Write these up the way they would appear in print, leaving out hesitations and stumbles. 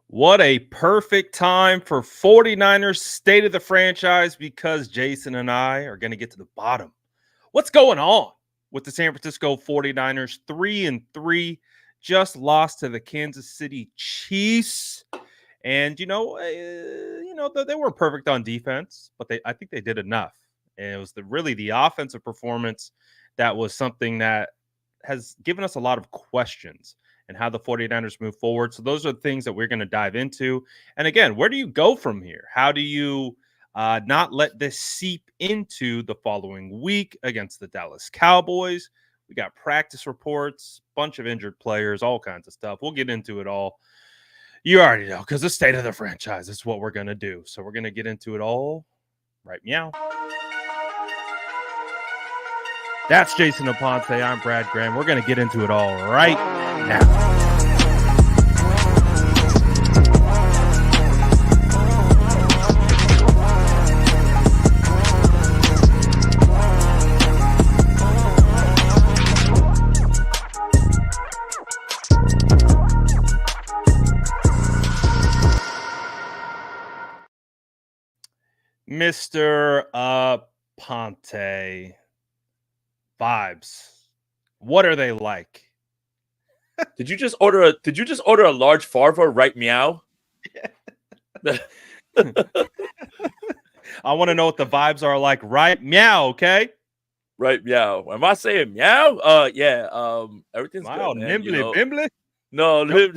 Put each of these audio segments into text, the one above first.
What a perfect time for 49ers State of the Franchise because Jason and I are going to get to the bottom. What's going on with the San Francisco 49ers? 3-3, just lost to the Kansas City Chiefs. And they weren't perfect on defense, but I think they did enough. And it was really the offensive performance that was something that has given us a lot of questions and how the 49ers move forward. So those are the things that we're going to dive into. And again, where do you go from here? How do you not let this seep into the following week against the Dallas Cowboys? We got practice reports, bunch of injured players, all kinds of stuff. We'll get into it all. You already know, because the state of the franchise is what we're going to do. So we're going to get into it all right meow. That's Jason Aponte. I'm Brad Graham. We're going to get into it all right now. Mr. Aponte. Vibes. What are they like? Did you just order a large Farva right meow? I want to know what the vibes are like right meow, okay? Right meow. Am I saying meow? Yeah. Everything's Wow, good, man. nimbly bimbly. No, Nope.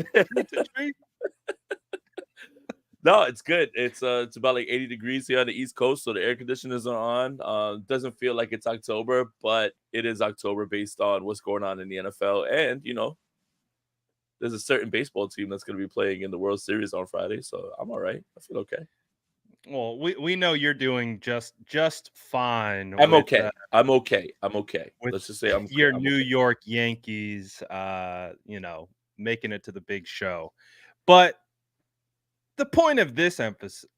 No, it's good. It's about like 80 degrees here on the East Coast, so the air conditioners are on. Doesn't feel like it's October, but it is October based on what's going on in the NFL. And, there's a certain baseball team that's going to be playing in the World Series on Friday, so I'm all right. I feel okay. Well, we know you're doing just fine. I'm okay. I'm okay. Let's just say I'm New York Yankees, making it to the big show. But the point of this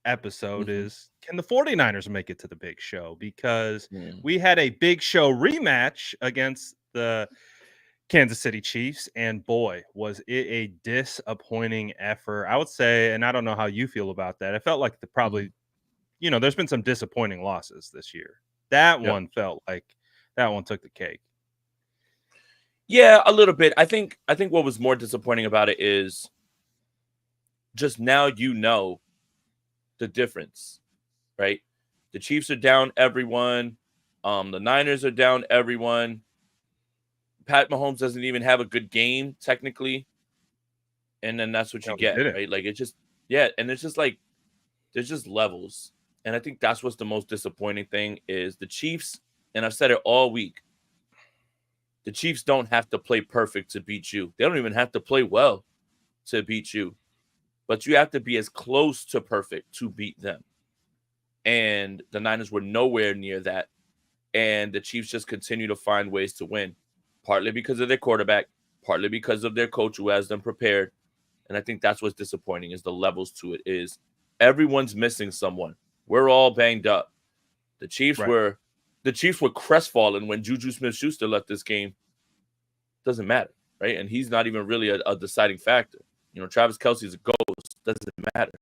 episode is, can the 49ers make it to the big show? Because we had a big show rematch against the Kansas City Chiefs, and boy, was it a disappointing effort. I would say, and I don't know how you feel about that. It felt like there's been some disappointing losses this year. That one felt like that one took the cake. Yeah, a little bit. I think what was more disappointing about it is just now the difference, right? The Chiefs are down everyone. The Niners are down everyone. Pat Mahomes doesn't even have a good game technically, and then that's what you get, right? Like and it's just like there's just levels, and I think that's what's the most disappointing thing is the Chiefs. And I've said it all week. The Chiefs don't have to play perfect to beat you. They don't even have to play well to beat you. But you have to be as close to perfect to beat them. And the Niners were nowhere near that. And the Chiefs just continue to find ways to win, partly because of their quarterback, partly because of their coach who has them prepared. And I think that's what's disappointing is the levels to it is everyone's missing someone. We're all banged up. The Chiefs were crestfallen when Juju Smith-Schuster left this game. Doesn't matter, right? And he's not even really a deciding factor. Travis Kelce's a ghost. Doesn't matter.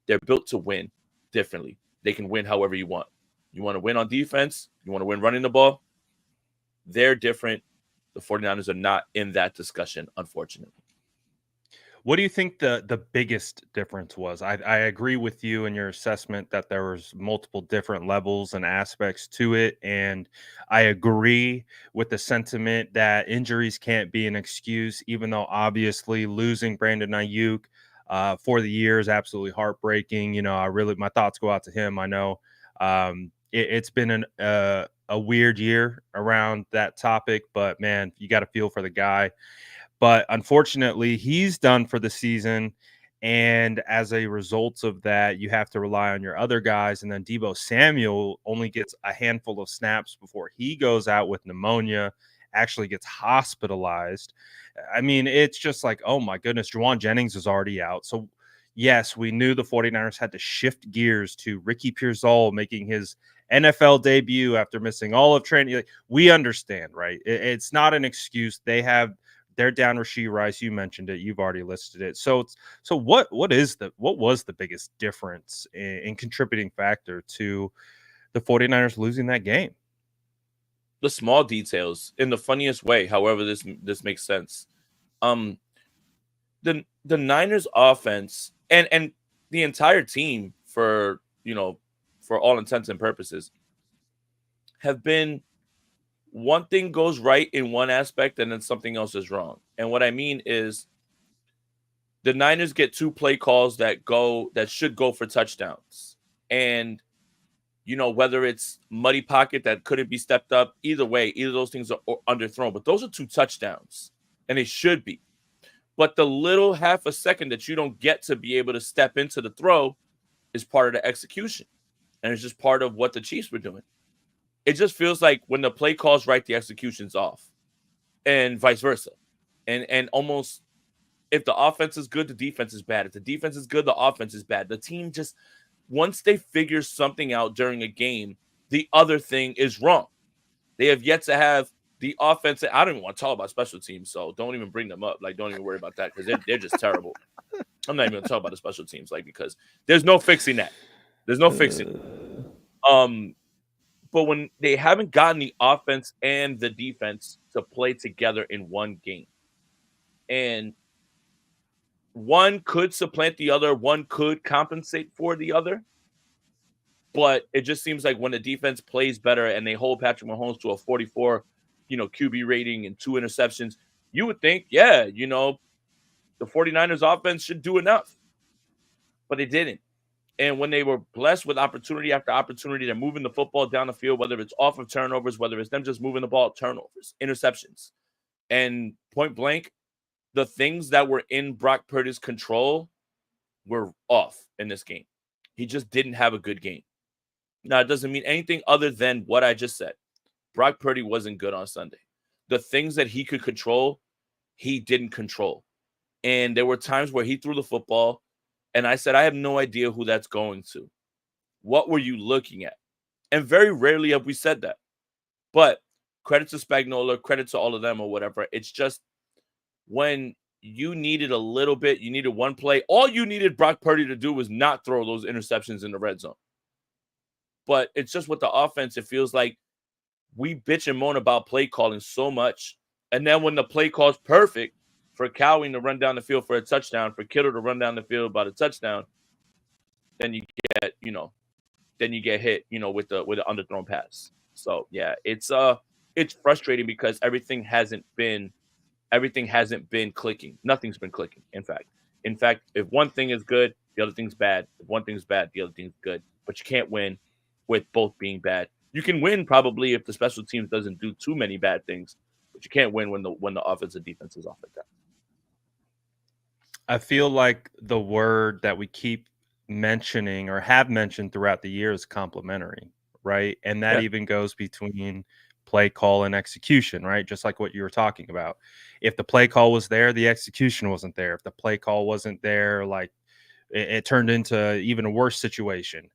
They're built to win differently. They can win however you want. You want to win on defense? You want to win running the ball? They're different. The 49ers are not in that discussion, unfortunately. What do you think the biggest difference was? I agree with you in your assessment that there was multiple different levels and aspects to it. And I agree with the sentiment that injuries can't be an excuse, even though obviously losing Brandon Ayuk for the year is absolutely heartbreaking. My thoughts go out to him. I know it's been a weird year around that topic, but man, you got to feel for the guy. But unfortunately, he's done for the season. And as a result of that, you have to rely on your other guys. And then Deebo Samuel only gets a handful of snaps before he goes out with pneumonia, actually gets hospitalized. I mean, it's just like, oh my goodness, Juwan Jennings is already out. So yes, we knew the 49ers had to shift gears to Ricky Pearsall making his NFL debut after missing all of training. We understand, right? It's not an excuse. They have They're down Rashee Rice. You mentioned it. You've already listed it. So what was the biggest difference in contributing factor to the 49ers losing that game? The small details in the funniest way, however this makes sense. The Niners offense and the entire team for all intents and purposes have been one thing goes right in one aspect and then something else is wrong. And what I mean is the Niners get 2 play calls that should go for touchdowns. And whether it's muddy pocket that couldn't be stepped up, either way, either of those things are underthrown. But those are 2 touchdowns, and they should be. But the little half a second that you don't get to be able to step into the throw is part of the execution. And it's just part of what the Chiefs were doing. It just feels like when the play call's right, the execution's off, and vice versa. And almost if the offense is good, the defense is bad. If the defense is good, the offense is bad. The team just, once they figure something out during a game, the other thing is wrong. They have yet to have the offense. I don't even want to talk about special teams, so don't even bring them up. Like, don't even worry about that because they're just terrible. I'm not even going to talk about the special teams, like, because there's no fixing that. There's no fixing it. But when they haven't gotten the offense and the defense to play together in one game, and one could supplant the other, one could compensate for the other, but it just seems like when the defense plays better and they hold Patrick Mahomes to a 44, QB rating and 2 interceptions, you would think, the 49ers offense should do enough. But they didn't. And when they were blessed with opportunity after opportunity, they're moving the football down the field, whether it's off of turnovers, whether it's them just moving the ball, turnovers, interceptions. And point blank, the things that were in Brock Purdy's control were off in this game. He just didn't have a good game. Now, it doesn't mean anything other than what I just said. Brock Purdy wasn't good on Sunday. The things that he could control, he didn't control. And there were times where he threw the football, and I said, I have no idea who that's going to. What were you looking at? And very rarely have we said that. But credit to Spagnuolo, credit to all of them or whatever. It's just when you needed a little bit, you needed one play. All you needed Brock Purdy to do was not throw those interceptions in the red zone. But it's just with the offense, it feels like we bitch and moan about play calling so much. And then when the play call's perfect, for Cowing to run down the field for a touchdown, for Kittle to run down the field about a touchdown, then you get, hit, with the underthrown pass. So yeah, it's frustrating because everything hasn't been clicking. Nothing's been clicking. In fact, if one thing is good, the other thing's bad. If one thing's bad, the other thing's good. But you can't win with both being bad. You can win probably if the special teams doesn't do too many bad things, but you can't win when the offensive defense is off like that. I feel like the word that we keep mentioning or have mentioned throughout the year is complementary, right? And that even goes between play call and execution, right? Just like what you were talking about. If the play call was there, the execution wasn't there. If the play call wasn't there, like it turned into even a worse situation.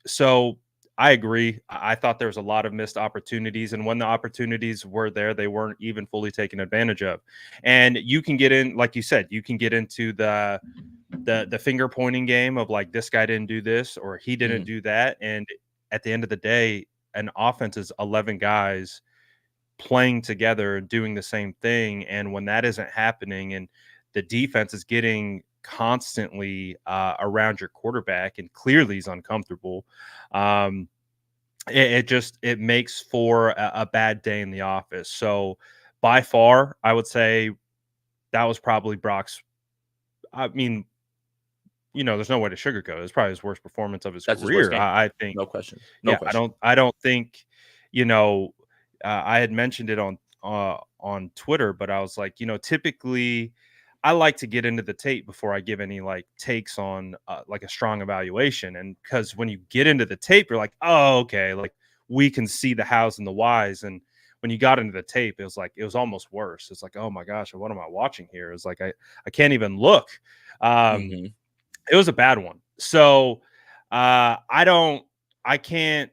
So I agree. I thought there was a lot of missed opportunities, and when the opportunities were there, they weren't even fully taken advantage of. And you can get in, like you said, you can get into the finger pointing game of like, this guy didn't do this or he didn't do that. And at the end of the day, an offense is 11 guys playing together and doing the same thing. And when that isn't happening and the defense is getting constantly around your quarterback and clearly he's uncomfortable, it makes for a bad day in the office. So by far, I would say that was probably Brock's. I mean, there's no way to sugarcoat it. It's probably his worst performance of his career. I think, no question. I don't think, I had mentioned it on Twitter, but I was like, typically I like to get into the tape before I give any like takes on like a strong evaluation. And because when you get into the tape, you're like, oh, okay, like we can see the hows and the whys. And when you got into the tape, it was almost worse. It's like, oh my gosh, what am I watching here? It's like I can't even look. It was a bad one. So I can't.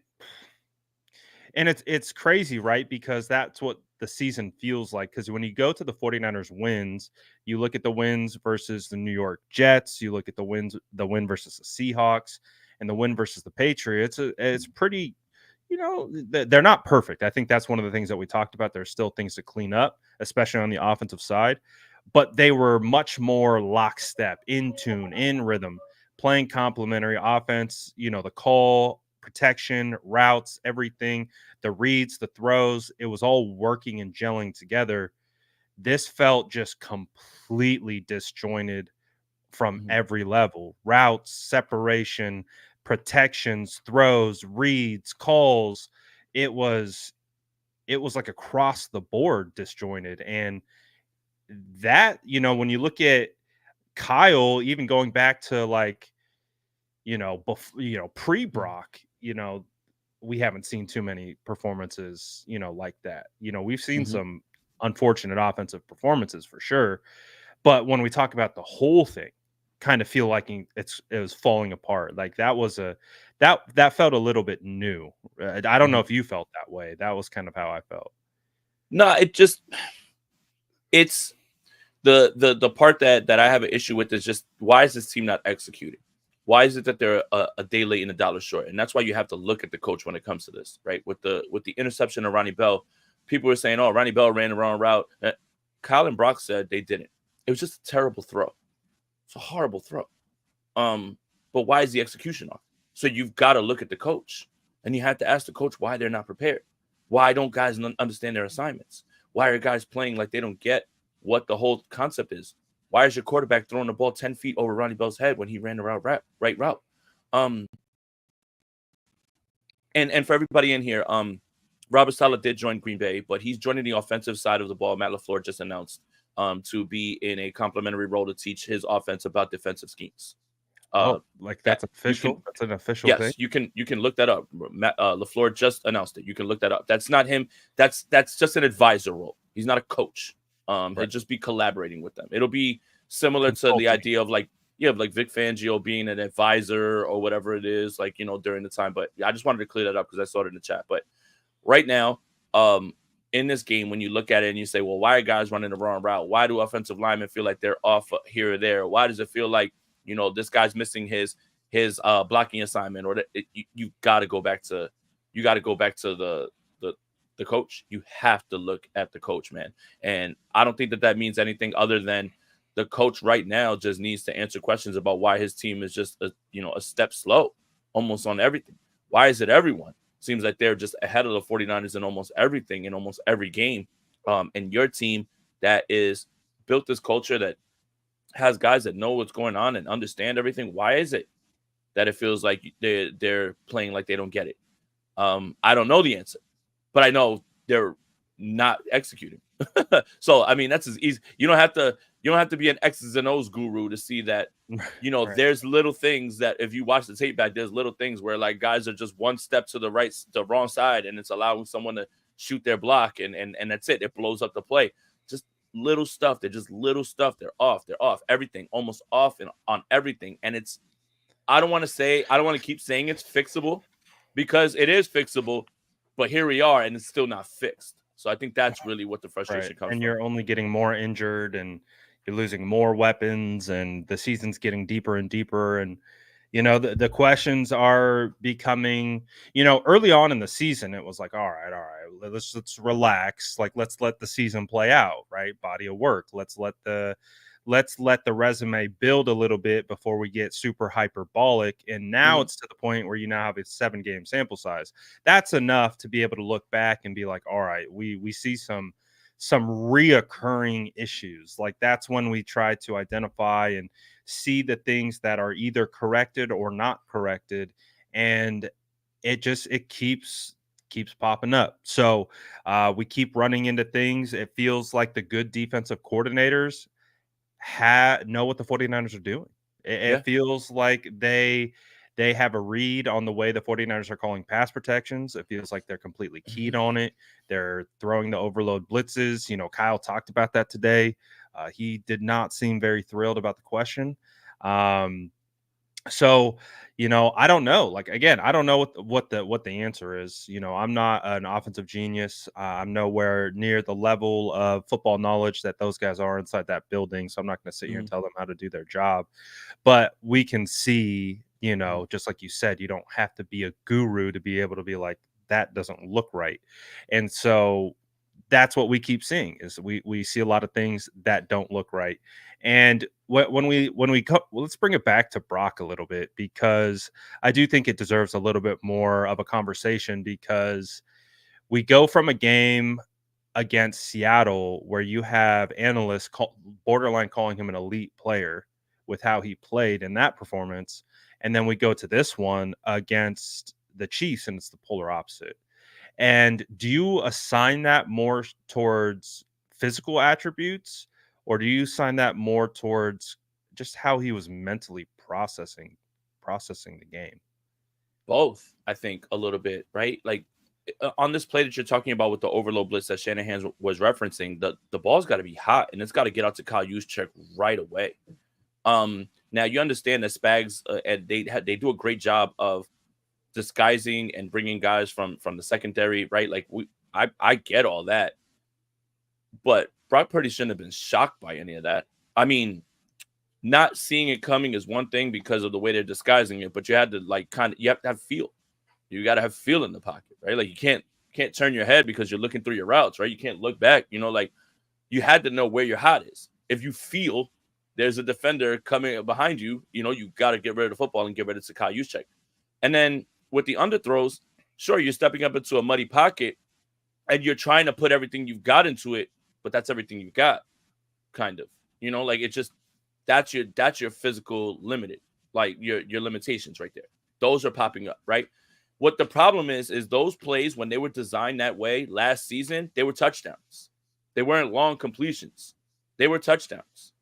And it's crazy, right? Because that's what the season feels like, because when you go to the 49ers wins, you look at the wins versus the New York Jets, you look at the win versus the Seahawks, and the win versus the Patriots. It's pretty, they're not perfect. I think that's one of the things that we talked about. There's still things to clean up, especially on the offensive side, but they were much more lockstep, in tune, in rhythm, playing complementary offense, the call, protection, routes, everything, the reads, the throws, it was all working and gelling together. This felt just completely disjointed from every level. Routes, separation, protections, throws, reads, calls. It was like across the board disjointed. And that, when you look at Kyle, even going back to like, pre-Brock, we haven't seen too many performances, like that. We've seen some unfortunate offensive performances for sure, but when we talk about the whole thing, kind of feel like it was falling apart. Like that felt a little bit new. I don't know if you felt that way. That was kind of how I felt. No, it's the part that I have an issue with is just, why is this team not executing? Why is it that they're a day late and a dollar short? And that's why you have to look at the coach when it comes to this, right? With the interception of Ronnie Bell, people were saying, "Oh, Ronnie Bell ran the wrong route." Kyle and Brock said they didn't. It was just a terrible throw. It's a horrible throw. But why is the execution off? So you've got to look at the coach, and you have to ask the coach why they're not prepared. Why don't guys understand their assignments? Why are guys playing like they don't get what the whole concept is? Why is your quarterback throwing the ball 10 feet over Ronnie Bell's head when he ran the right route? And for everybody in here, Robert Saleh did join Green Bay, but he's joining the offensive side of the ball. Matt LaFleur just announced to be in a complimentary role to teach his offense about defensive schemes. That's official. That's an official thing. Yes, you can look that up. Matt LaFleur just announced it. You can look that up. That's not him. That's just an advisor role. He's not a coach. He'll just be collaborating with them. It'll be similar to the idea of like Vic Fangio being an advisor or whatever it is, like, during the time. But I just wanted to clear that up because I saw it in the chat. But right now, in this game, when you look at it and you say, well, why are guys running the wrong route? Why do offensive linemen feel like they're off here or there? Why does it feel like, this guy's missing his blocking assignment? Or you got to go back to the coach. You have to look at the coach, man. And I don't think that means anything other than the coach right now just needs to answer questions about why his team is just a step slow almost on everything. Why is it everyone seems like they're just ahead of the 49ers in almost everything, in almost every game? And your team that is built this culture that has guys that know what's going on and understand everything. Why is it that it feels like they're playing like they don't get it? I don't know the answer, but I know they're not executing. So, I mean, that's as easy. You don't have to be an X's and O's guru to see that, Right. There's little things that if you watch the tape back, there's little things where like guys are just one step to the wrong side, and it's allowing someone to shoot their block, and that's it. It blows up the play. Just little stuff. They're just little stuff. They're off. Everything, almost off and on everything. And I don't want to keep saying it's fixable, because it is fixable, but here we are and it's still not fixed. So I think that's really what the frustration comes from. And you're only getting more injured, and you're losing more weapons, and the season's getting deeper and deeper. And, the questions are becoming, early on in the season, it was like, all right, let's relax. Like, let's let the season play out, right? Body of work. Let's let the resume build a little bit before we get super hyperbolic. And now it's to the point where you now have a 7-game sample size. That's enough to be able to look back and be like, all right, we see some reoccurring issues. Like, that's when we try to identify and see the things that are either corrected or not corrected. And it keeps popping up. So we keep running into things. It feels like the good defensive coordinators know what the 49ers are doing. It feels like they have a read on the way the 49ers are calling pass protections. It feels like they're completely keyed on it. They're throwing the overload blitzes. Kyle talked about that today. He did not seem very thrilled about the question. So, I don't know. Like again, I don't know what the answer is. I'm not an offensive genius. I'm nowhere near the level of football knowledge that those guys are inside that building. So I'm not going to sit here and Mhm. tell them how to do their job. But we can see, Mhm. just like you said, you don't have to be a guru to be able to be like, that doesn't look right. And so that's what we keep seeing is we see a lot of things that don't look right. And when we well, let's bring it back to Brock a little bit, because I do think it deserves a little bit more of a conversation, because we go from a game against Seattle where you have analysts borderline calling him an elite player with how he played in that performance, and then we go to this one against the Chiefs and it's the polar opposite. And do you assign that more towards physical attributes, or do you assign that more towards just how he was mentally processing the game? Both, I think, a little bit, right? Like on this play that you're talking about with the overload blitz that Shanahan was referencing, the ball's got to be hot and it's got to get out to Kyle Juszczyk right away. Now you understand that Spags and they do a great job of disguising and bringing guys from the secondary, right? Like I get all that, but Brock Purdy shouldn't have been shocked by any of that. I mean, not seeing it coming is one thing because of the way they're disguising it, but you had to like you have to have feel. You got to have feel in the pocket, right? Like you can't turn your head because you're looking through your routes, right? You can't look back, like you had to know where your hot is. If you feel there's a defender coming behind you, you got to get rid of the football and get rid of Sakai Juszczyk. And then with the underthrows, sure, you're stepping up into a muddy pocket and you're trying to put everything you've got into it, but that's everything you've got, kind of. Like it just that's your physical limited, like your limitations right there. Those are popping up, right? What the problem is those plays when they were designed that way last season, they were touchdowns. They weren't long completions. They were touchdowns.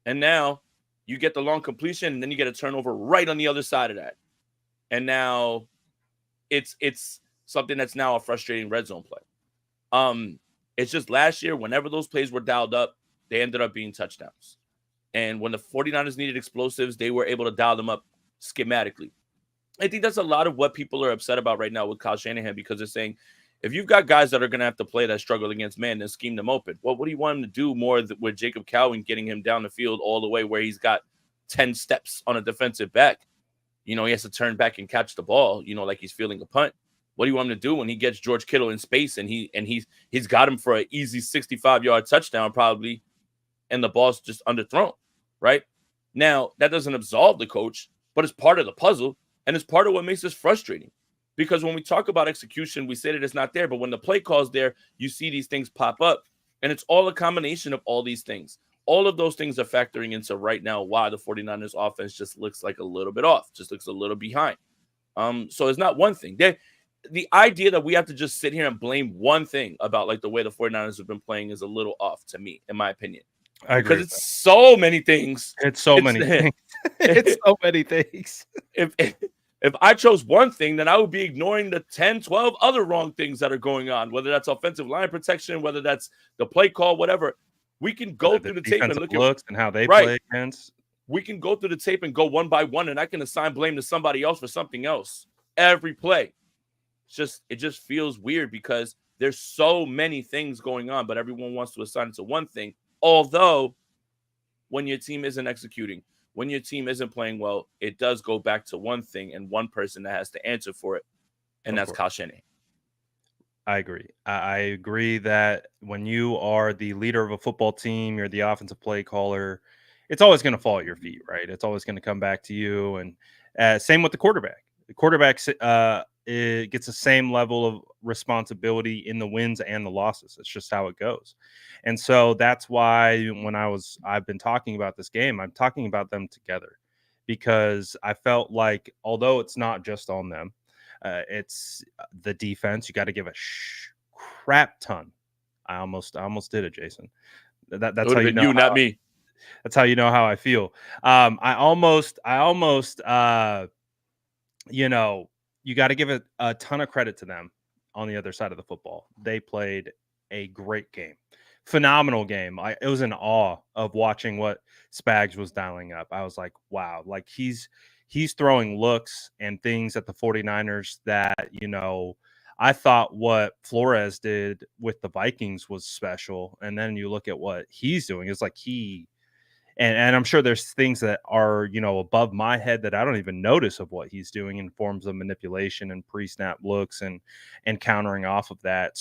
And now you get the long completion and then you get a turnover right on the other side of that. And now it's something that's now a frustrating red zone play. It's just last year, whenever those plays were dialed up, they ended up being touchdowns. And when the 49ers needed explosives, they were able to dial them up schematically. I think that's a lot of what people are upset about right now with Kyle Shanahan, because they're saying, if you've got guys that are going to have to play that struggle against man, then scheme them open. Well, what do you want him to do more with Jacob Cowan getting him down the field all the way where he's got 10 steps on a defensive back? He has to turn back and catch the ball, like he's fielding a punt. What do you want him to do when he gets George Kittle in space and he's got him for an easy 65-yard touchdown probably, and the ball's just underthrown, right? Now, that doesn't absolve the coach, but it's part of the puzzle, and it's part of what makes this frustrating. Because when we talk about execution, we say that it's not there, but when the play call's there, you see these things pop up, and it's all a combination of all these things. All of those things are factoring into right now why the 49ers offense just looks like a little bit off, just looks a little behind. So it's not one thing. The idea that we have to just sit here and blame one thing about like the way the 49ers have been playing is a little off to me, in my opinion. I agree Because with it's that. so many things. It's so It's many things. It's so many things. if I chose one thing, then I would be ignoring the 10, 12 other wrong things that are going on, whether that's offensive line protection, whether that's the play call, whatever. We can go Whether the through the tape and defensive look at looks and how they right. play against. We can go through the tape and go one by one, and I can assign blame to somebody else for something else. Every play. It just feels weird because there's so many things going on, but everyone wants to assign it to one thing. Although when your team isn't executing, when your team isn't playing well, it does go back to one thing and one person that has to answer for it, and Of that's course. Kyle Shanahan. I agree. I agree that when you are the leader of a football team, you're the offensive play caller, it's always going to fall at your feet, right? It's always going to come back to you. And same with the quarterback. The quarterback it gets the same level of responsibility in the wins and the losses. It's just how it goes. And so that's why when I've been talking about this game, I'm talking about them together, because I felt like although it's not just on them, it's the defense. You got to give a crap ton. I almost did it, Jason. It That's would how have you been know. you, not me. That's how you know how I feel. I almost, you got to give a ton of credit to them on the other side of the football. They played a great game. phenomenal game. It was in awe of watching what Spags was dialing up. I was like, wow, like he's throwing looks and things at the 49ers that, I thought what Flores did with the Vikings was special. And then you look at what he's doing. It's like and I'm sure there's things that are, above my head that I don't even notice of what he's doing in forms of manipulation and pre-snap looks and countering off of that.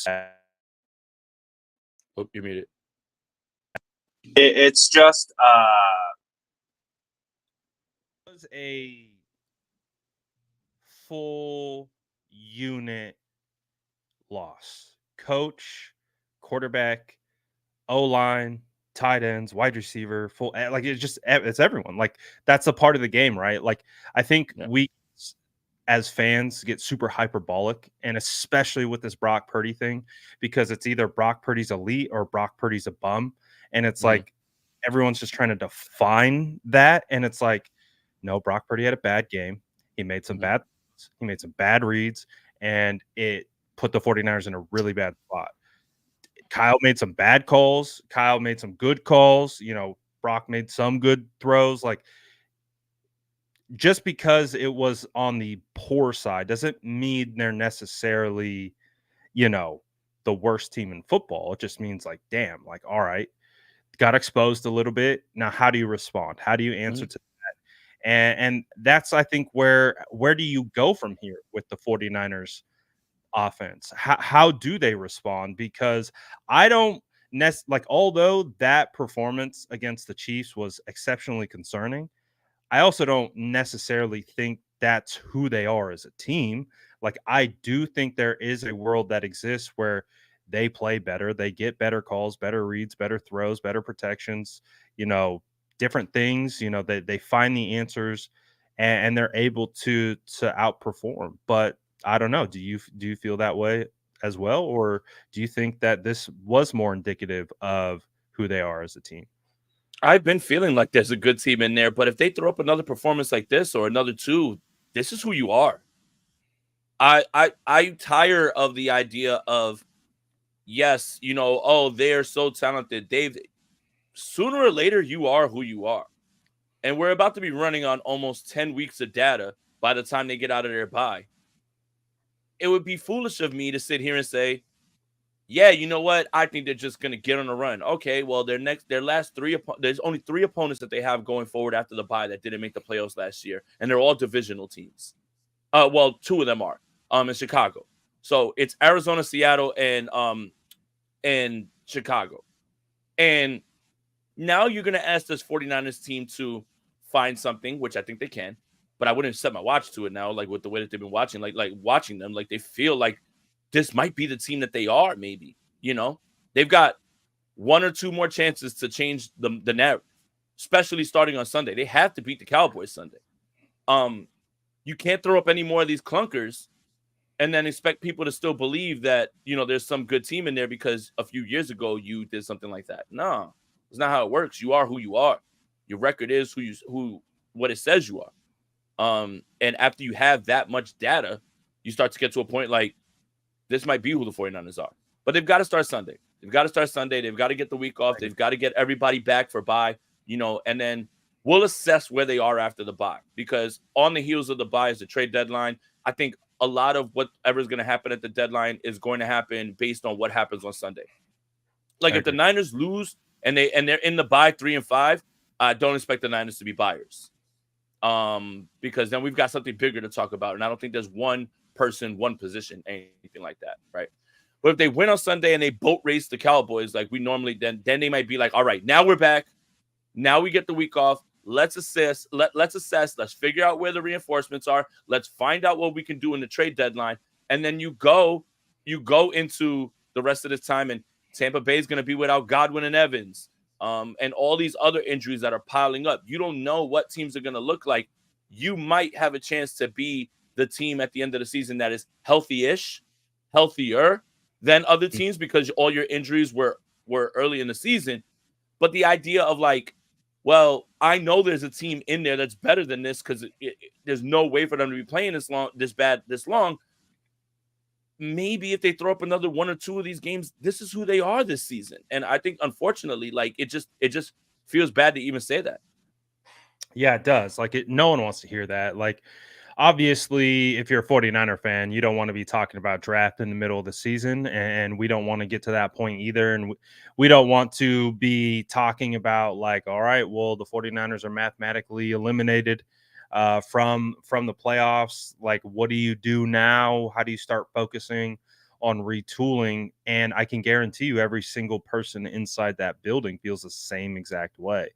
Oh, you made it. It's just It was a full unit loss. Coach, quarterback, O-line, tight ends, wide receiver, like it's everyone. Like that's a part of the game, right? Like I think we as fans get super hyperbolic, and especially with this Brock Purdy thing, because it's either Brock Purdy's elite or Brock Purdy's a bum. And it's like everyone's just trying to define that. And it's like, no, Brock Purdy had a bad game. He made some bad reads, and it put the 49ers in a really bad spot. Kyle made some bad calls. Kyle made some good calls. Brock made some good throws. Like, just because it was on the poor side doesn't mean they're necessarily, the worst team in football. It just means like, damn, like, all right, got exposed a little bit. Now, how do you respond? How do you answer to that? And that's, I think, where do you go from here with the 49ers offense? How do they respond? Because I don't although that performance against the Chiefs was exceptionally concerning, I also don't necessarily think that's who they are as a team. Like, I do think there is a world that exists where they play better, they get better calls, better reads, better throws, better protections, different things, they find the answers, and they're able to outperform. But I don't know. Do you feel that way as well? Or do you think that this was more indicative of who they are as a team? I've been feeling like there's a good team in there, but if they throw up another performance like this or another two, this is who you are. I'm tired of the idea of, yes, they're so talented. Sooner or later, you are who you are. And we're about to be running on almost 10 weeks of data by the time they get out of their bye. It would be foolish of me to sit here and say, yeah, you know what? I think they're just going to get on a run. Okay, well, their last three, there's only 3 opponents that they have going forward after the bye that didn't make the playoffs last year, and they're all divisional teams. Well, 2 of them are in Chicago. So it's Arizona, Seattle, and Chicago. And now you're going to ask this 49ers team to find something, which I think they can, but I wouldn't set my watch to it now, like with the way that they've been watching, like watching them, like they feel like this might be the team that they are. Maybe, they've got 1 or 2 more chances to change the narrative, especially starting on Sunday. They have to beat the Cowboys Sunday. You can't throw up any more of these clunkers and then expect people to still believe that, there's some good team in there because a few years ago you did something like that. No, it's not how it works. You are who you are. Your record is what it says you are. And after you have that much data, you start to get to a point like, this might be who the 49ers are. But they've got to start Sunday. They've got to get the week off. They've got to get everybody back for bye, and then we'll assess where they are after the bye. Because on the heels of the bye is the trade deadline. I think a lot of whatever's going to happen at the deadline is going to happen based on what happens on Sunday. Like if the Niners lose and they're in the bye 3-5, don't expect the Niners to be buyers. Because then we've got something bigger to talk about. And I don't think there's one person, one position, anything like that, right? But if they win on Sunday and they boat race the Cowboys like we normally, then they might be like, all right, now we're back. Now we get the week off. Let's assess. Let's assess. Let's figure out where the reinforcements are. Let's find out what we can do in the trade deadline. And then you go into the rest of this time, and Tampa Bay is going to be without Godwin and Evans, and all these other injuries that are piling up. You don't know what teams are going to look like. You might have a chance to be the team at the end of the season that is healthier than other teams because all your injuries were early in the season. But the idea of like, well, I know there's a team in there that's better than this because there's no way for them to be playing this long. maybe if they throw up another one or two of these games, this is who they are this season. And I think, unfortunately, like it just feels bad to even say that. Yeah, it does. Like no one wants to hear that. Like obviously, if you're a 49er fan, you don't want to be talking about draft in the middle of the season, and we don't want to get to that point either. And we don't want to be talking about like, all right, well, the 49ers are mathematically eliminated from the playoffs. Like, what do you do now? How do you start focusing on retooling? And I can guarantee you, every single person inside that building feels the same exact way.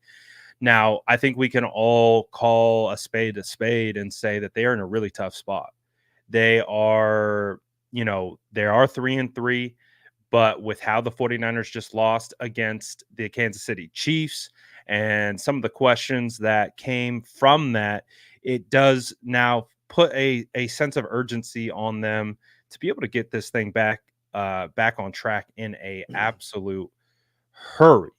Now, I think we can all call a spade and say that they are in a really tough spot. They are, they are 3-3, but with how the 49ers just lost against the Kansas City Chiefs and some of the questions that came from that, it does now put a sense of urgency on them to be able to get this thing back on track in a absolute hurry.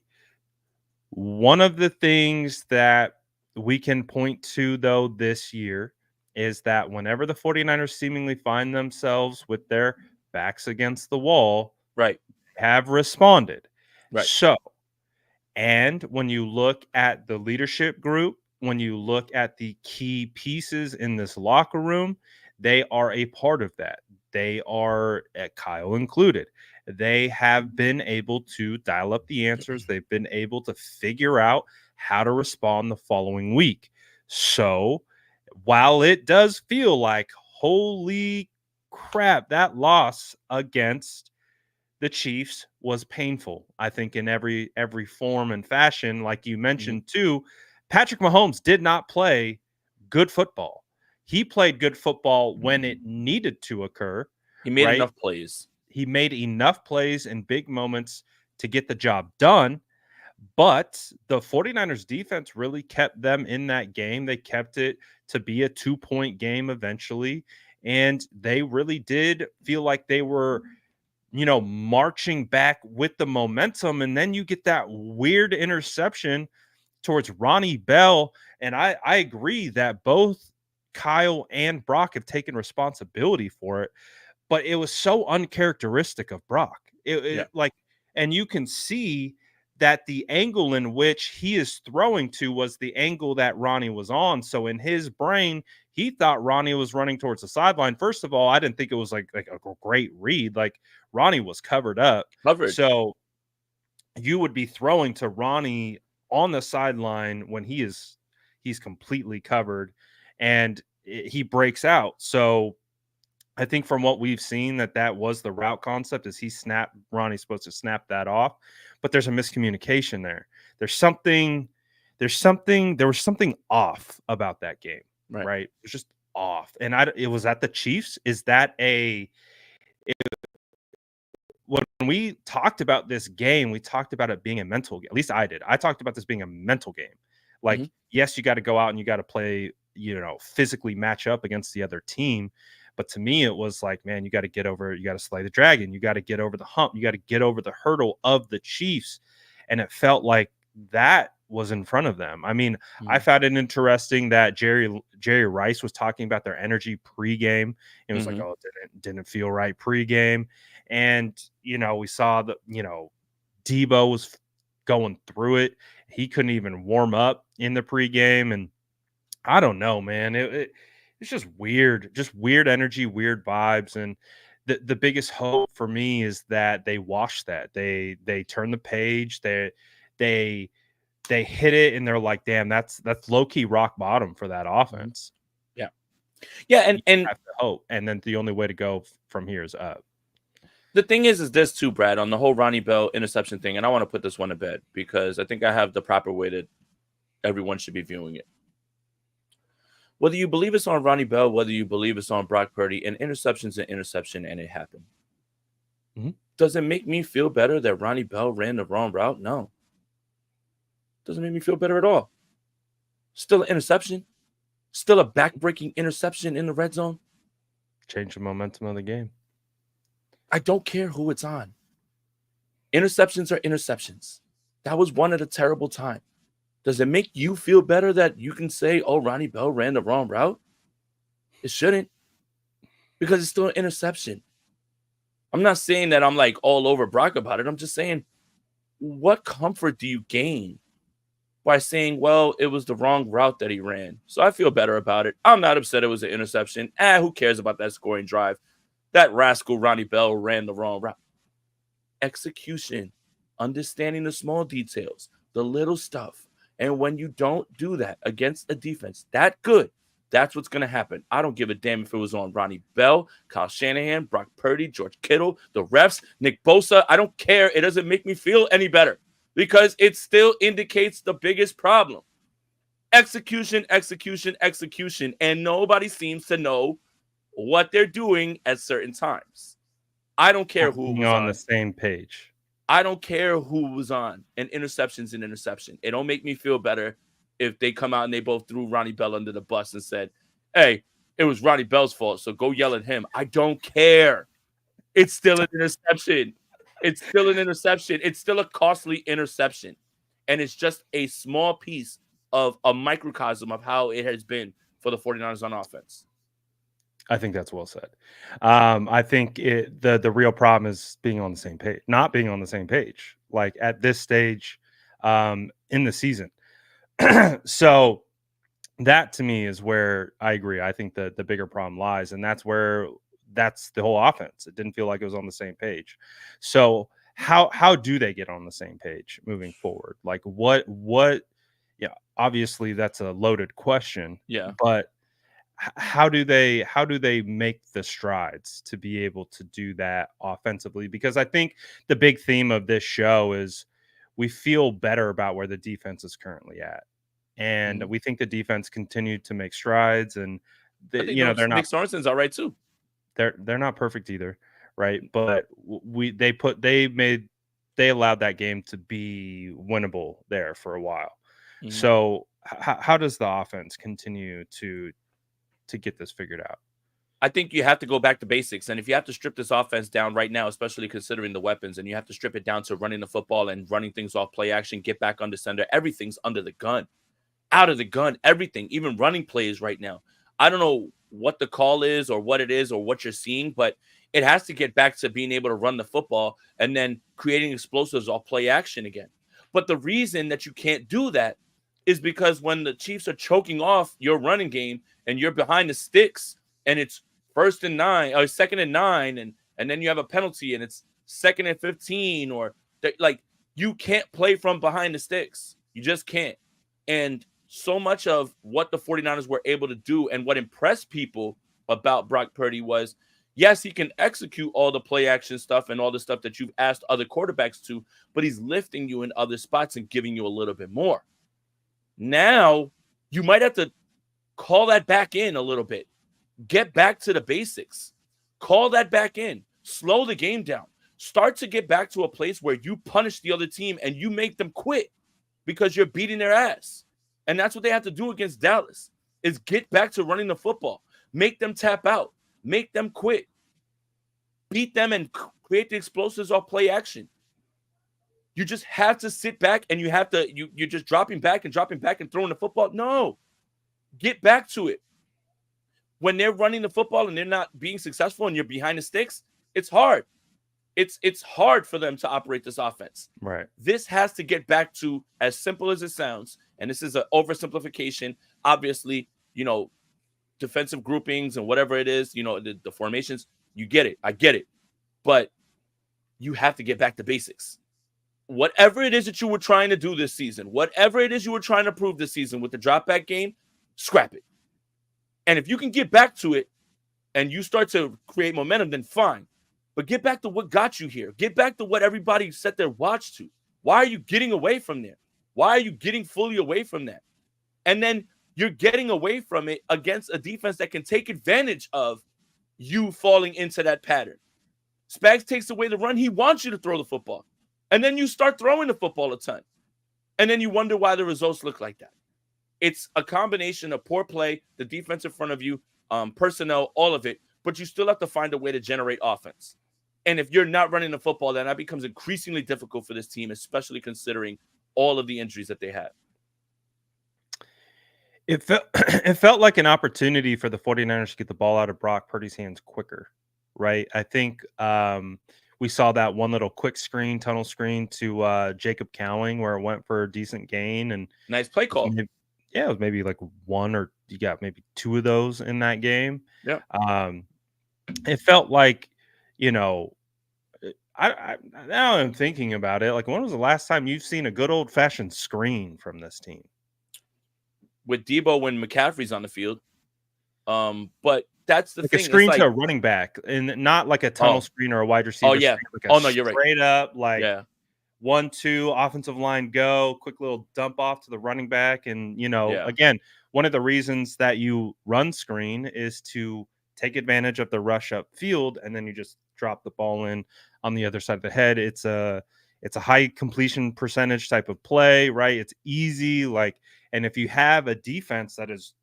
One of the things that we can point to, though, this year is that whenever the 49ers seemingly find themselves with their backs against the wall, right, have responded. Right. So, and when you look at the leadership group, when you look at the key pieces in this locker room, they are a part of that. They are, Kyle included, they have been able to dial up the answers. They've been able to figure out how to respond the following week. So while it does feel like, holy crap, that loss against the Chiefs was painful, I think, in every form and fashion. Like you mentioned, too, Patrick Mahomes did not play good football. He played good football when it needed to occur. He made right? enough plays. He made enough plays in big moments to get the job done. But the 49ers defense really kept them in that game. They kept it to be a 2-point game eventually. And they really did feel like they were, marching back with the momentum. And then you get that weird interception towards Ronnie Bell. And I agree that both Kyle and Brock have taken responsibility for it, but it was so uncharacteristic of Brock. And you can see that the angle in which he is throwing to was the angle that Ronnie was on. So in his brain, he thought Ronnie was running towards the sideline. First of all, I didn't think it was like a great read. Like Ronnie was covered up. So you would be throwing to Ronnie on the sideline when he's completely covered, and he breaks out. So I think from what we've seen, that was the route concept, is Ronnie's supposed to snap that off, but there's a miscommunication there. There was something off about that game, right? It was just off. And it was at the Chiefs. Is that when we talked about this game, we talked about it being a mental game. At least I did. I talked about this being a mental game. Like, yes, you got to go out and you got to play, physically match up against the other team. But to me, it was like, man, you got to slay the dragon. You got to get over the hump. You got to get over the hurdle of the Chiefs. And it felt like that was in front of them. I mean, I found it interesting that Jerry Rice was talking about their energy pregame. It was like, oh, it didn't feel right pregame. And, we saw that, Debo was going through it. He couldn't even warm up in the pregame. And I don't know, man. It's just weird energy, weird vibes. And the biggest hope for me is that they wash that. They turn the page. They hit it, and they're like, damn, that's low key rock bottom for that offense. Yeah. And have to hope. And then the only way to go from here is up. The thing is this too, Brad, on the whole Ronnie Bell interception thing. And I want to put this one to bed because I think I have the proper way that everyone should be viewing it. Whether you believe it's on Ronnie Bell, whether you believe it's on Brock Purdy, an interception's an interception, and it happened. Does it make me feel better that Ronnie Bell ran the wrong route? No. Doesn't make me feel better at all. Still an interception. Still a back-breaking interception in the red zone. Change the momentum of the game. I don't care who it's on. Interceptions are interceptions. That was one at a terrible time. Does it make you feel better that you can say, oh, Ronnie Bell ran the wrong route? It shouldn't. Because it's still an interception. I'm not saying that I'm like all over Brock about it. I'm just saying, what comfort do you gain by saying, well, it was the wrong route that he ran? So I feel better about it. I'm not upset it was an interception. Who cares about that scoring drive? That rascal Ronnie Bell ran the wrong route. Execution, understanding the small details, the little stuff. And when you don't do that against a defense that good, that's what's going to happen. I don't give a damn if it was on Ronnie Bell, Kyle Shanahan, Brock Purdy, George Kittle, the refs, Nick Bosa. I don't care. It doesn't make me feel any better because it still indicates the biggest problem. Execution, execution, execution. And nobody seems to know what they're doing at certain times. I don't care who Being was on the on. same page. I don't care who was on. An interception's an interception. It don't make me feel better if they come out and they both threw Ronnie Bell under the bus and said, hey, it was Ronnie Bell's fault, so go yell at him. I don't care. It's still an interception. It's still an interception. It's still a costly interception. And it's just a small piece of a microcosm of how it has been for the 49ers on offense. I think that's well said. I think the real problem is being on the same page, not being on the same page, like at this stage in the season. So that to me is where I agree. I think the bigger problem lies, and that's the whole offense. It didn't feel like it was on the same page. So how do they get on the same page moving forward? Like what? Yeah, obviously that's a loaded question. Yeah, but how do they make the strides to be able to do that offensively? Because I think the big theme of this show is we feel better about where the defense is currently at, and we think the defense continued to make strides, and I think they're Nick not Sorensen's all right too. they're not perfect either, right? But they allowed that game to be winnable there for a while. So how does the offense continue to get this figured out? I think you have to go back to basics. And if you have to strip this offense down right now, especially considering the weapons, and you have to strip it down to running the football and running things off play action, get back under center, everything's under the gun, out of the gun, everything, even running plays right now. I don't know what the call is or what it is or what you're seeing, but it has to get back to being able to run the football and then creating explosives off play action again. But the reason that you can't do that is because when the Chiefs are choking off your running game and you're behind the sticks and it's 1st and 9 or 2nd and 9 and then you have a penalty and it's 2nd and 15 or like you can't play from behind the sticks. You just can't. And so much of what the 49ers were able to do and what impressed people about Brock Purdy was, yes, he can execute all the play action stuff and all the stuff that you've asked other quarterbacks to, but he's lifting you in other spots and giving you a little bit more. Now, you might have to call that back in a little bit. Get back to the basics. Call that back in. Slow the game down. Start to get back to a place where you punish the other team and you make them quit because you're beating their ass. And that's what they have to do against Dallas, is get back to running the football. Make them tap out. Make them quit. Beat them and create the explosives off play action. You just have to sit back and you have to, you're just dropping back and throwing the football. No, get back to it. When they're running the football and they're not being successful and you're behind the sticks, it's hard. It's hard for them to operate this offense. Right. This has to get back to, as simple as it sounds, and this is an oversimplification, obviously, defensive groupings and whatever it is, the formations, you get it. I get it. But you have to get back to basics. Whatever it is that you were trying to do this season, whatever it is you were trying to prove this season with the drop back game, scrap it. And if you can get back to it and you start to create momentum, then fine. But get back to what got you here. Get back to what everybody set their watch to. Why are you getting away from there? Why are you getting fully away from that? And then you're getting away from it against a defense that can take advantage of you falling into that pattern. Spags takes away the run. He wants you to throw the football. And then you start throwing the football a ton. And then you wonder why the results look like that. It's a combination of poor play, the defense in front of you, personnel, all of it. But you still have to find a way to generate offense. And if you're not running the football, then that becomes increasingly difficult for this team, especially considering all of the injuries that they have. It felt like an opportunity for the 49ers to get the ball out of Brock Purdy's hands quicker, right? I think we saw that one little quick screen, tunnel screen to Jacob Cowing where it went for a decent gain. And Nice play it was call. it was maybe like one or you got maybe two of those in that game. Yeah. It felt like, you know, I now I'm thinking about it. Like, when was the last time you've seen a good old fashioned screen from this team? With Debo when McCaffrey's on the field. But that's the Like a thing. It's screen to like, a running back, and not like a tunnel oh, screen or a wide oh receiver yeah. screen, like a Oh no, you're right. straight up, like Yeah, 1-2 offensive line go, quick little dump off to the running back. And, yeah. again, one of the reasons that you run screen is to take advantage of the rush up field, and then you just drop the ball in on the other side of the head. It's a high completion percentage type of play, right? It's easy, like, and if you have a defense that is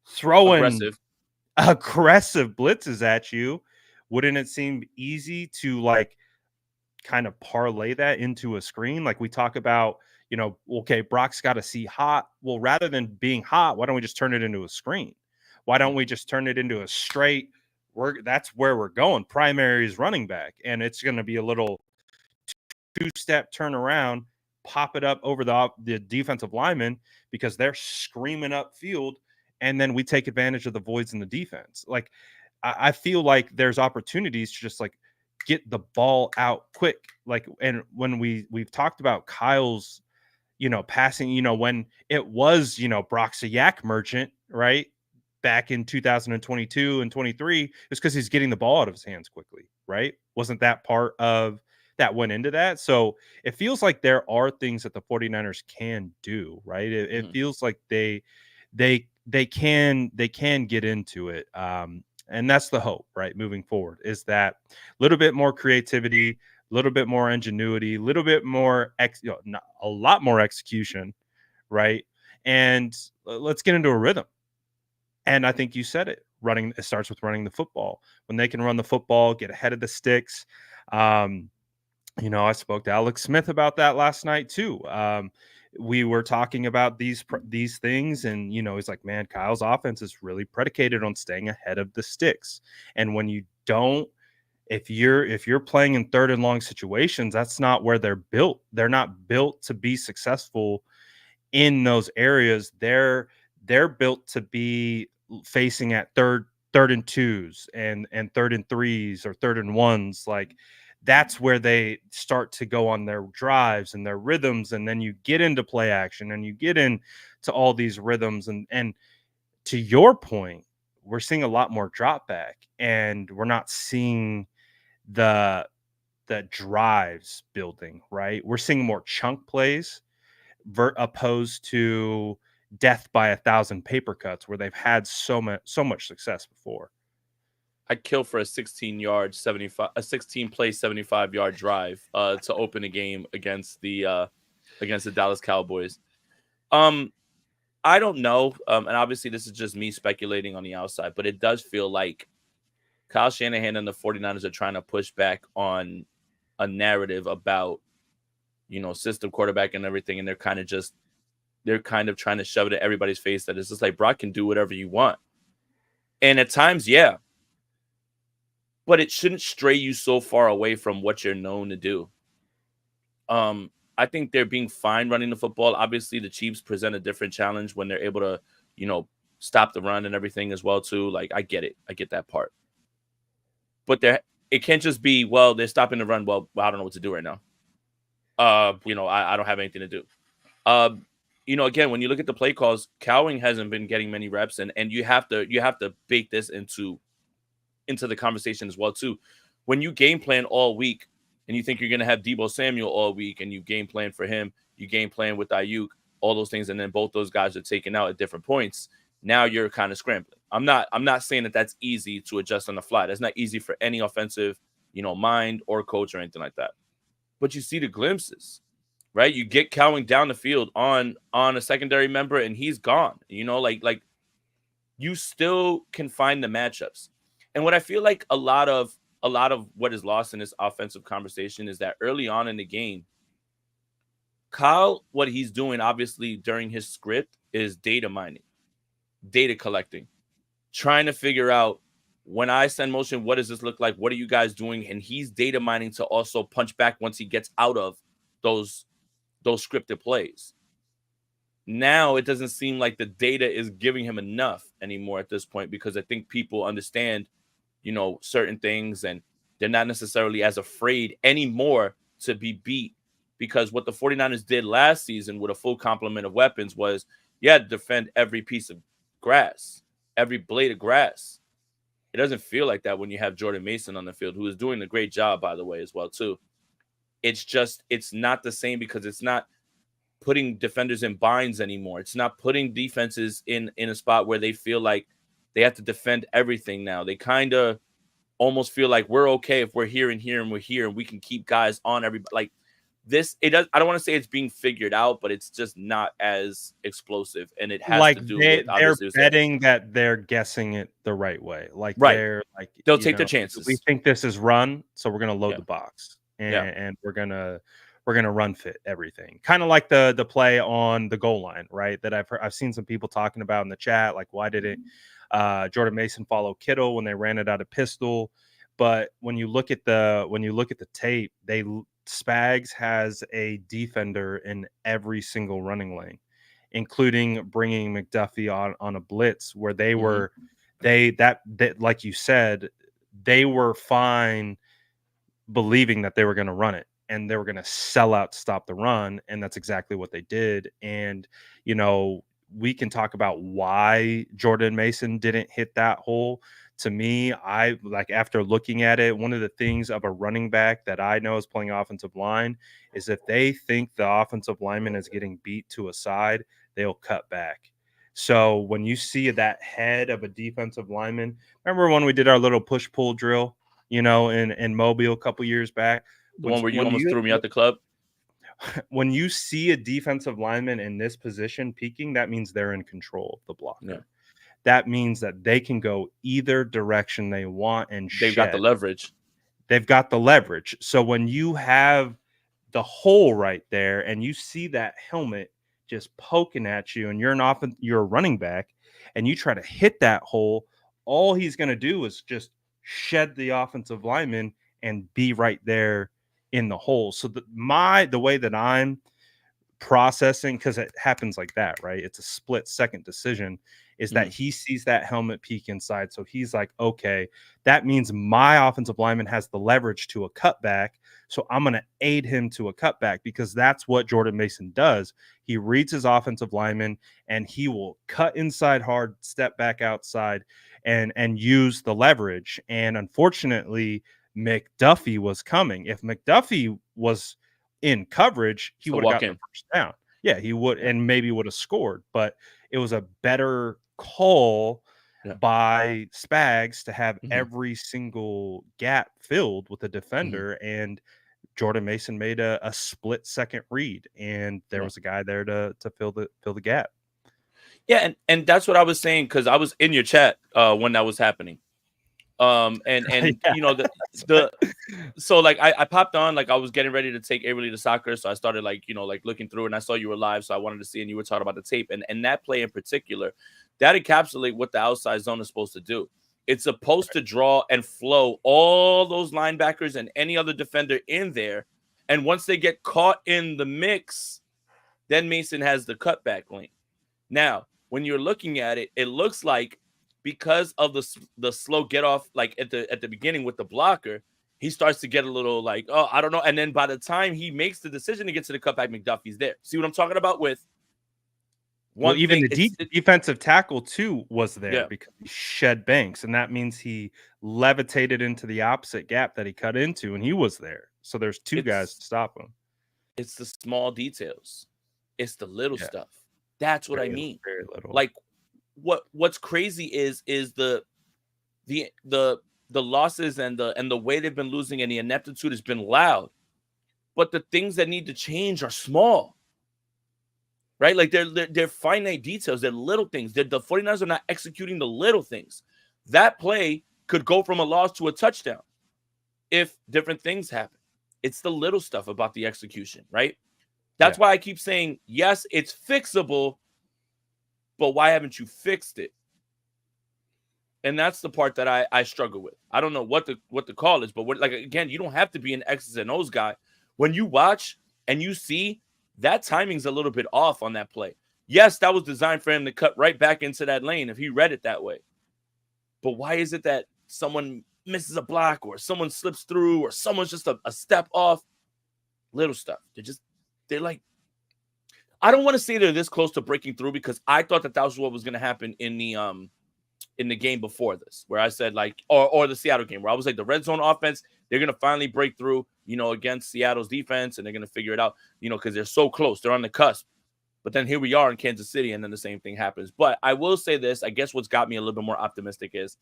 throwing Aggressive. aggressive blitzes at you, wouldn't it seem easy to, like, kind of parlay that into a screen? Like, we talk about, okay, Brock's got to see hot. Well, rather than being hot, why don't we just turn it into a screen? Why don't we just turn it into a straight? That's where we're going. Primary is running back, and it's going to be a little two-step turnaround, pop it up over the defensive lineman because they're screaming upfield, and then we take advantage of the voids in the defense. Like, I feel like there's opportunities to just, like, get the ball out quick. Like, and when we've talked about Kyle's, passing, when it was, Brock's a yak merchant, right? Back in 2022 and 23, it's because he's getting the ball out of his hands quickly, right? Wasn't that part of that went into that? So it feels like there are things that the 49ers can do, right? It Mhm. feels like they can get into it. And that's the hope, right? Moving forward, is that little bit more creativity, a little bit more ingenuity, a little bit more a lot more execution, right? And let's get into a rhythm. And I think you said it. It starts with running the football. When they can run the football, get ahead of the sticks. Um, I spoke to Alex Smith about that last night too. We were talking about these things, and he's like, man, Kyle's offense is really predicated on staying ahead of the sticks. And when you don't, if you're playing in third and long situations, that's not where they're built. They're not built to be successful in those areas. They're built to be facing at third and twos and third and threes or third and ones. Like, that's where they start to go on their drives and their rhythms, and then you get into play action and you get into all these rhythms. And to your point, we're seeing a lot more drop back, and we're not seeing the drives building, right? We're seeing more chunk plays opposed to death by 1,000 paper cuts, where they've had so much success before. I'd kill for a 16 play 75-yard drive to open a game against the Dallas Cowboys. I don't know. And obviously this is just me speculating on the outside, but it does feel like Kyle Shanahan and the 49ers are trying to push back on a narrative about, system quarterback and everything. And they're kind of trying to shove it at everybody's face that it's just like, Brock can do whatever you want. And at times, yeah, but it shouldn't stray you so far away from what you're known to do. I think they're being fine running the football. Obviously, the Chiefs present a different challenge when they're able to, stop the run and everything as well too. Like, I get it. I get that part. But it can't just be, well, they're stopping the run. Well, I don't know what to do right now. I don't have anything to do. Again, when you look at the play calls, Cowing hasn't been getting many reps, and you have to bake this into the conversation as well too. When you game plan all week and you think you're going to have Debo Samuel all week, and you game plan for him, you game plan with Ayuk, all those things, and then both those guys are taken out at different points. Now you're kind of scrambling. I'm not saying that that's easy to adjust on the fly. That's not easy for any offensive, mind or coach or anything like that. But you see the glimpses, right? You get Cowing down the field on a secondary member, and he's gone. Like you still can find the matchups. And what I feel like a lot of what is lost in this offensive conversation is that early on in the game, Kyle, what he's doing obviously during his script is data mining, data collecting, trying to figure out when I send motion, what does this look like? What are you guys doing? And he's data mining to also punch back once he gets out of those scripted plays. Now it doesn't seem like the data is giving him enough anymore at this point, because I think people understand, certain things, and they're not necessarily as afraid anymore to be beat, because what the 49ers did last season with a full complement of weapons was you had to defend every piece of grass, every blade of grass. It doesn't feel like that when you have Jordan Mason on the field, who is doing a great job, by the way, as well, too. It's not the same, because it's not putting defenders in binds anymore. It's not putting defenses in a spot where they feel like they have to defend everything now. They kind of almost feel like we're okay if we're here and here and we're here, and we can keep guys on everybody. Like this, I don't want to say it's being figured out, but it's just not as explosive, and it has like to do with they're obviously betting that they're guessing it the right way. Like right. they're like, they'll take their chances. We think this is run, so we're gonna load the box, and we're gonna run fit everything. Kind of like the play on the goal line, right? That I've seen some people talking about in the chat. Like, why didn't Jordan Mason follow Kittle when they ran it out of pistol? But when you look at the tape, Spags has a defender in every single running lane, including bringing McDuffie on a blitz where they were that like you said, they were fine believing that they were going to run it and they were going to sell out to stop the run, and that's exactly what they did. And we can talk about why Jordan Mason didn't hit that hole. To me, I like, after looking at it, one of the things of a running back that I know is playing offensive line is if they think the offensive lineman is getting beat to a side, they'll cut back. So when you see that head of a defensive lineman, remember when we did our little push-pull drill, in Mobile a couple years back? The one where you almost threw me out the club? When you see a defensive lineman in this position peaking, that means they're in control of the blocker. Yeah. That means that they can go either direction they want, and they've got the leverage. They've got the leverage. So when you have the hole right there and you see that helmet just poking at you, and you're a running back and you try to hit that hole, all he's going to do is just shed the offensive lineman and be right there in the hole. So the way that I'm processing, because it happens like that, right? It's a split second decision, is that he sees that helmet peek inside. So he's like, okay, that means my offensive lineman has the leverage to a cutback. So I'm going to aid him to a cutback, because that's what Jordan Mason does. He reads his offensive lineman and he will cut inside hard, step back outside, and use the leverage. And unfortunately, McDuffie was coming. If McDuffie was in coverage, he would have gotten the first down. Yeah, he would, and maybe would have scored. But it was a better call by Spags to have every single gap filled with a defender, and Jordan Mason made a split second read, and there was a guy there to fill the gap. Yeah, and that's what I was saying, because I was in your chat when that was happening. And so like I popped on, like I was getting ready to take Avery to soccer, so I started like looking through, and I saw you were live, so I wanted to see, and you were talking about the tape, and that play in particular, that encapsulates what the outside zone is supposed to do. It's supposed to draw and flow all those linebackers and any other defender in there, and once they get caught in the mix, then Mason has the cutback lane. Now, when you're looking at it, it looks like, because of the slow get off, like at the beginning with the blocker, he starts to get a little like, oh, I don't know. And then by the time he makes the decision to get to the cutback, McDuffie's there. See what I'm talking about? With one even the defensive tackle too was there because he shed Banks, and that means he levitated into the opposite gap that he cut into, and he was there. So there's two guys to stop him. It's the small details. It's the little stuff. That's what I mean. Very little. Like, what's crazy is the losses and the way they've been losing, and the ineptitude has been loud, but the things that need to change are small, right? Like they're finite details, they're little things. The 49ers are not executing the little things. That play could go from a loss to a touchdown if different things happen. It's the little stuff about the execution, right? That's why I keep saying, yes, it's fixable, but why haven't you fixed it? And that's the part that I struggle with. I don't know what the call is, but again, you don't have to be an X's and O's guy. When you watch and you see that timing's a little bit off on that play. Yes, that was designed for him to cut right back into that lane if he read it that way. But why is it that someone misses a block or someone slips through or someone's just a step off? Little stuff. They're like, I don't want to say they're this close to breaking through, because I thought that was what was going to happen in the game before this, where I said like, or the Seattle game, where I was like, the red zone offense, they're going to finally break through, against Seattle's defense, and they're going to figure it out, because they're so close. They're on the cusp. But then here we are in Kansas City, and then the same thing happens. But I will say this, I guess what's got me a little bit more optimistic is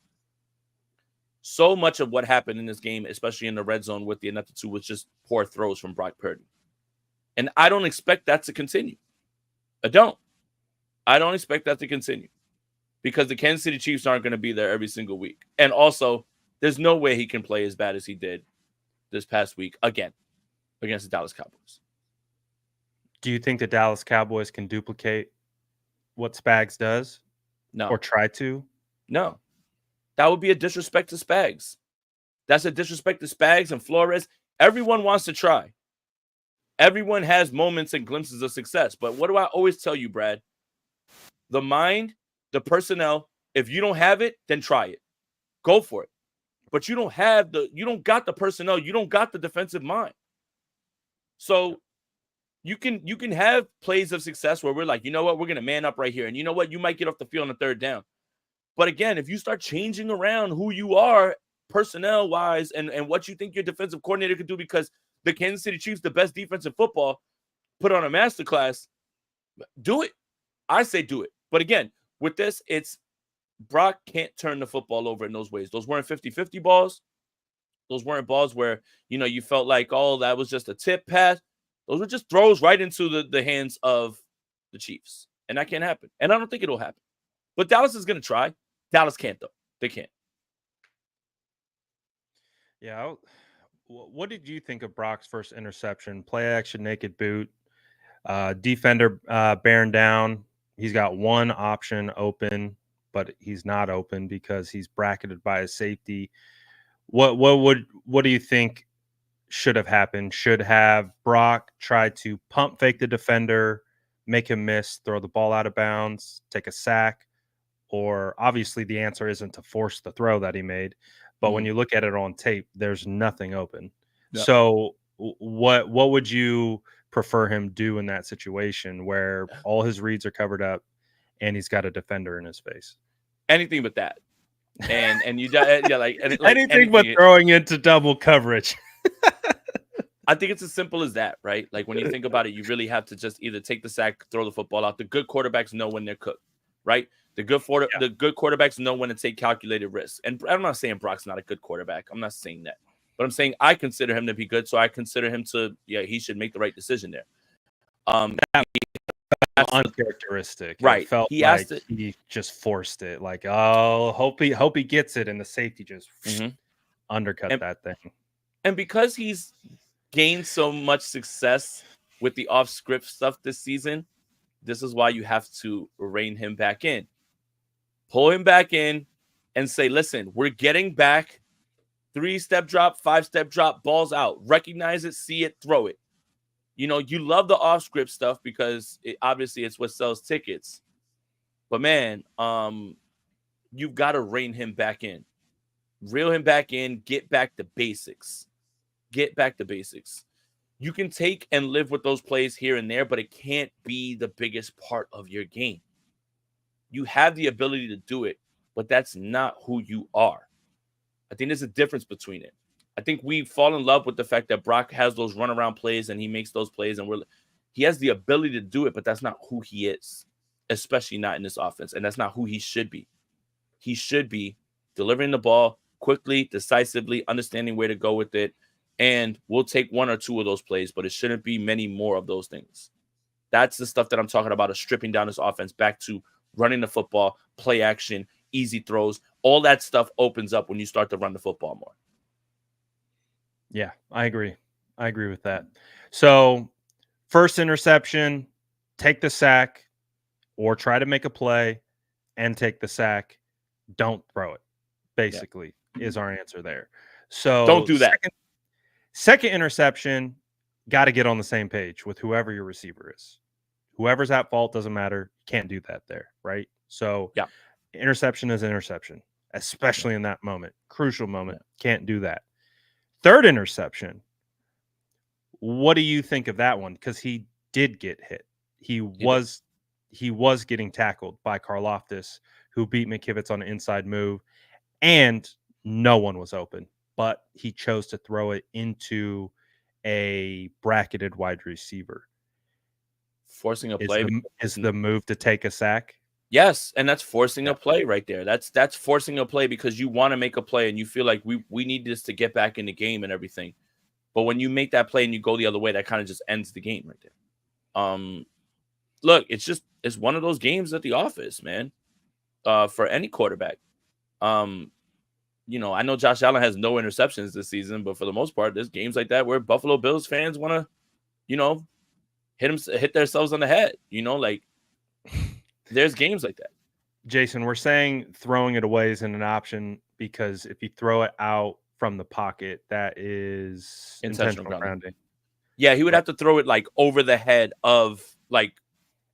so much of what happened in this game, especially in the red zone with the another two, was just poor throws from Brock Purdy. And I don't expect that to continue. I don't expect that to continue, because the Kansas City Chiefs aren't going to be there every single week. And also, there's no way he can play as bad as he did this past week again against the Dallas Cowboys. Do you think the Dallas Cowboys can duplicate what Spags does? No. Or try to? No. That would be a disrespect to Spags. That's a disrespect to Spags and Flores. Everyone wants to try. Everyone has moments and glimpses of success. But what do I always tell you, Brad? The mind, the personnel, if you don't have it, then try it. Go for it. But you don't got the personnel, you don't got the defensive mind. So you can have plays of success where we're like, you know what, we're going to man up right here. And you know what, you might get off the field on the third down. But again, if you start changing around who you are personnel-wise and what you think your defensive coordinator could do, because the Kansas City Chiefs, the best defense in football, put on a masterclass, do it. I say do it. But again, with this, it's Brock can't turn the football over in those ways. Those weren't 50-50 balls. Those weren't balls where, you felt like, oh, that was just a tip pass. Those were just throws right into the hands of the Chiefs. And that can't happen. And I don't think it'll happen. But Dallas is going to try. Dallas can't, though. They can't. Yeah. What did you think of Brock's first interception? Play action, naked boot, defender bearing down. He's got one option open, but he's not open because he's bracketed by a safety. What do you think should have happened? Should have Brock tried to pump fake the defender, make him miss, throw the ball out of bounds, take a sack? Or obviously the answer isn't to force the throw that he made. But when you look at it on tape, there's nothing open. Yeah. So what would you prefer him do in that situation where all his reads are covered up and he's got a defender in his face? Anything but that. And you like anything but throwing into double coverage. I think it's as simple as that, right? Like when you think about it, you really have to just either take the sack, throw the football out. The good quarterbacks know when they're cooked, right? The good quarterbacks know when to take calculated risks. And I'm not saying Brock's not a good quarterback. I'm not saying that. But I'm saying I consider him to be good, so I consider him to, he should make the right decision there. Uncharacteristic. Right. It felt he just forced it. Like, oh, hope he gets it, and the safety just undercut that thing. And because he's gained so much success with the off-script stuff this season, this is why you have to rein him back in. Pull him back in and say, listen, we're getting back 3-step drop, 5-step drop, balls out. Recognize it, see it, throw it. You love the off-script stuff because obviously it's what sells tickets. But, man, you've got to rein him back in. Reel him back in, get back to basics. Get back to basics. You can take and live with those plays here and there, but it can't be the biggest part of your game. You have the ability to do it, but that's not who you are. I think there's a difference between it. I think we fall in love with the fact that Brock has those runaround plays and he makes those plays, and he has the ability to do it, but that's not who he is, especially not in this offense, and that's not who he should be. He should be delivering the ball quickly, decisively, understanding where to go with it, and we'll take one or two of those plays, but it shouldn't be many more of those things. That's the stuff that I'm talking about, is stripping down this offense back to running the football, play action, easy throws. All that stuff opens up when you start to run the football more. Yeah, I agree. I agree with that. So first interception, take the sack or try to make a play and take the sack. Don't throw it. basically, is our answer there. Don't So do that. second interception, got to get on the same page with whoever your receiver is. Whoever's at fault, doesn't matter. Can't do that there, right? So Yeah. interception is interception, especially in that moment. Crucial moment. Yeah. Can't do that. Third interception. What do you think of that one? Because he did get hit. He was getting tackled by Karlaftis, who beat McKivitz on an inside move, and no one was open. But he chose to throw it into a bracketed wide receiver. Forcing a play. Is the move to take a sack? Yes, and that's forcing a play right there. That's forcing a play because you want to make a play and you feel like we need this to get back in the game and everything. But when you make that play and you go the other way, that kind of just ends the game right there. Look, it's one of those games at the office, man. For any quarterback. I know Josh Allen has no interceptions this season, but for the most part, there's games like that where Buffalo Bills fans want to, hit themselves on the head. There's games like that. Jason, we're saying throwing it away isn't an option because if you throw it out from the pocket, that is intentional grounding. Yeah, he would have to throw it like over the head of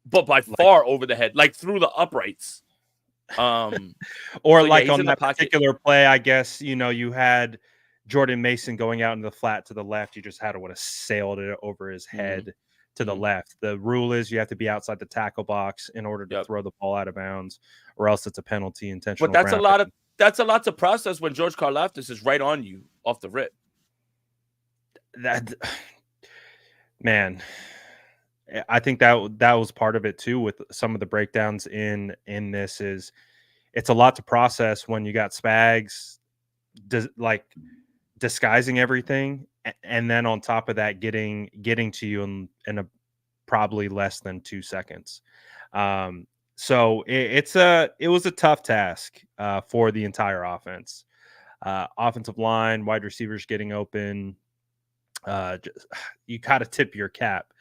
but by far over the head, like through the uprights. Or on that particular play, I guess, you had Jordan Mason going out in the flat to the left. You just had to sailed it over his head to the left. The rule is you have to be outside the tackle box in order to throw the ball out of bounds, or else it's a penalty intentional. But that's a lot to process when George Karlaftis is right on you off the rip. Man, I think that was part of it too. With some of the breakdowns in this, is it's a lot to process when you got Spags disguising everything, and then on top of that, getting to you in a probably less than 2 seconds. So it was a tough task for the entire offense. Offensive line, wide receivers getting open. You gotta tip your cap.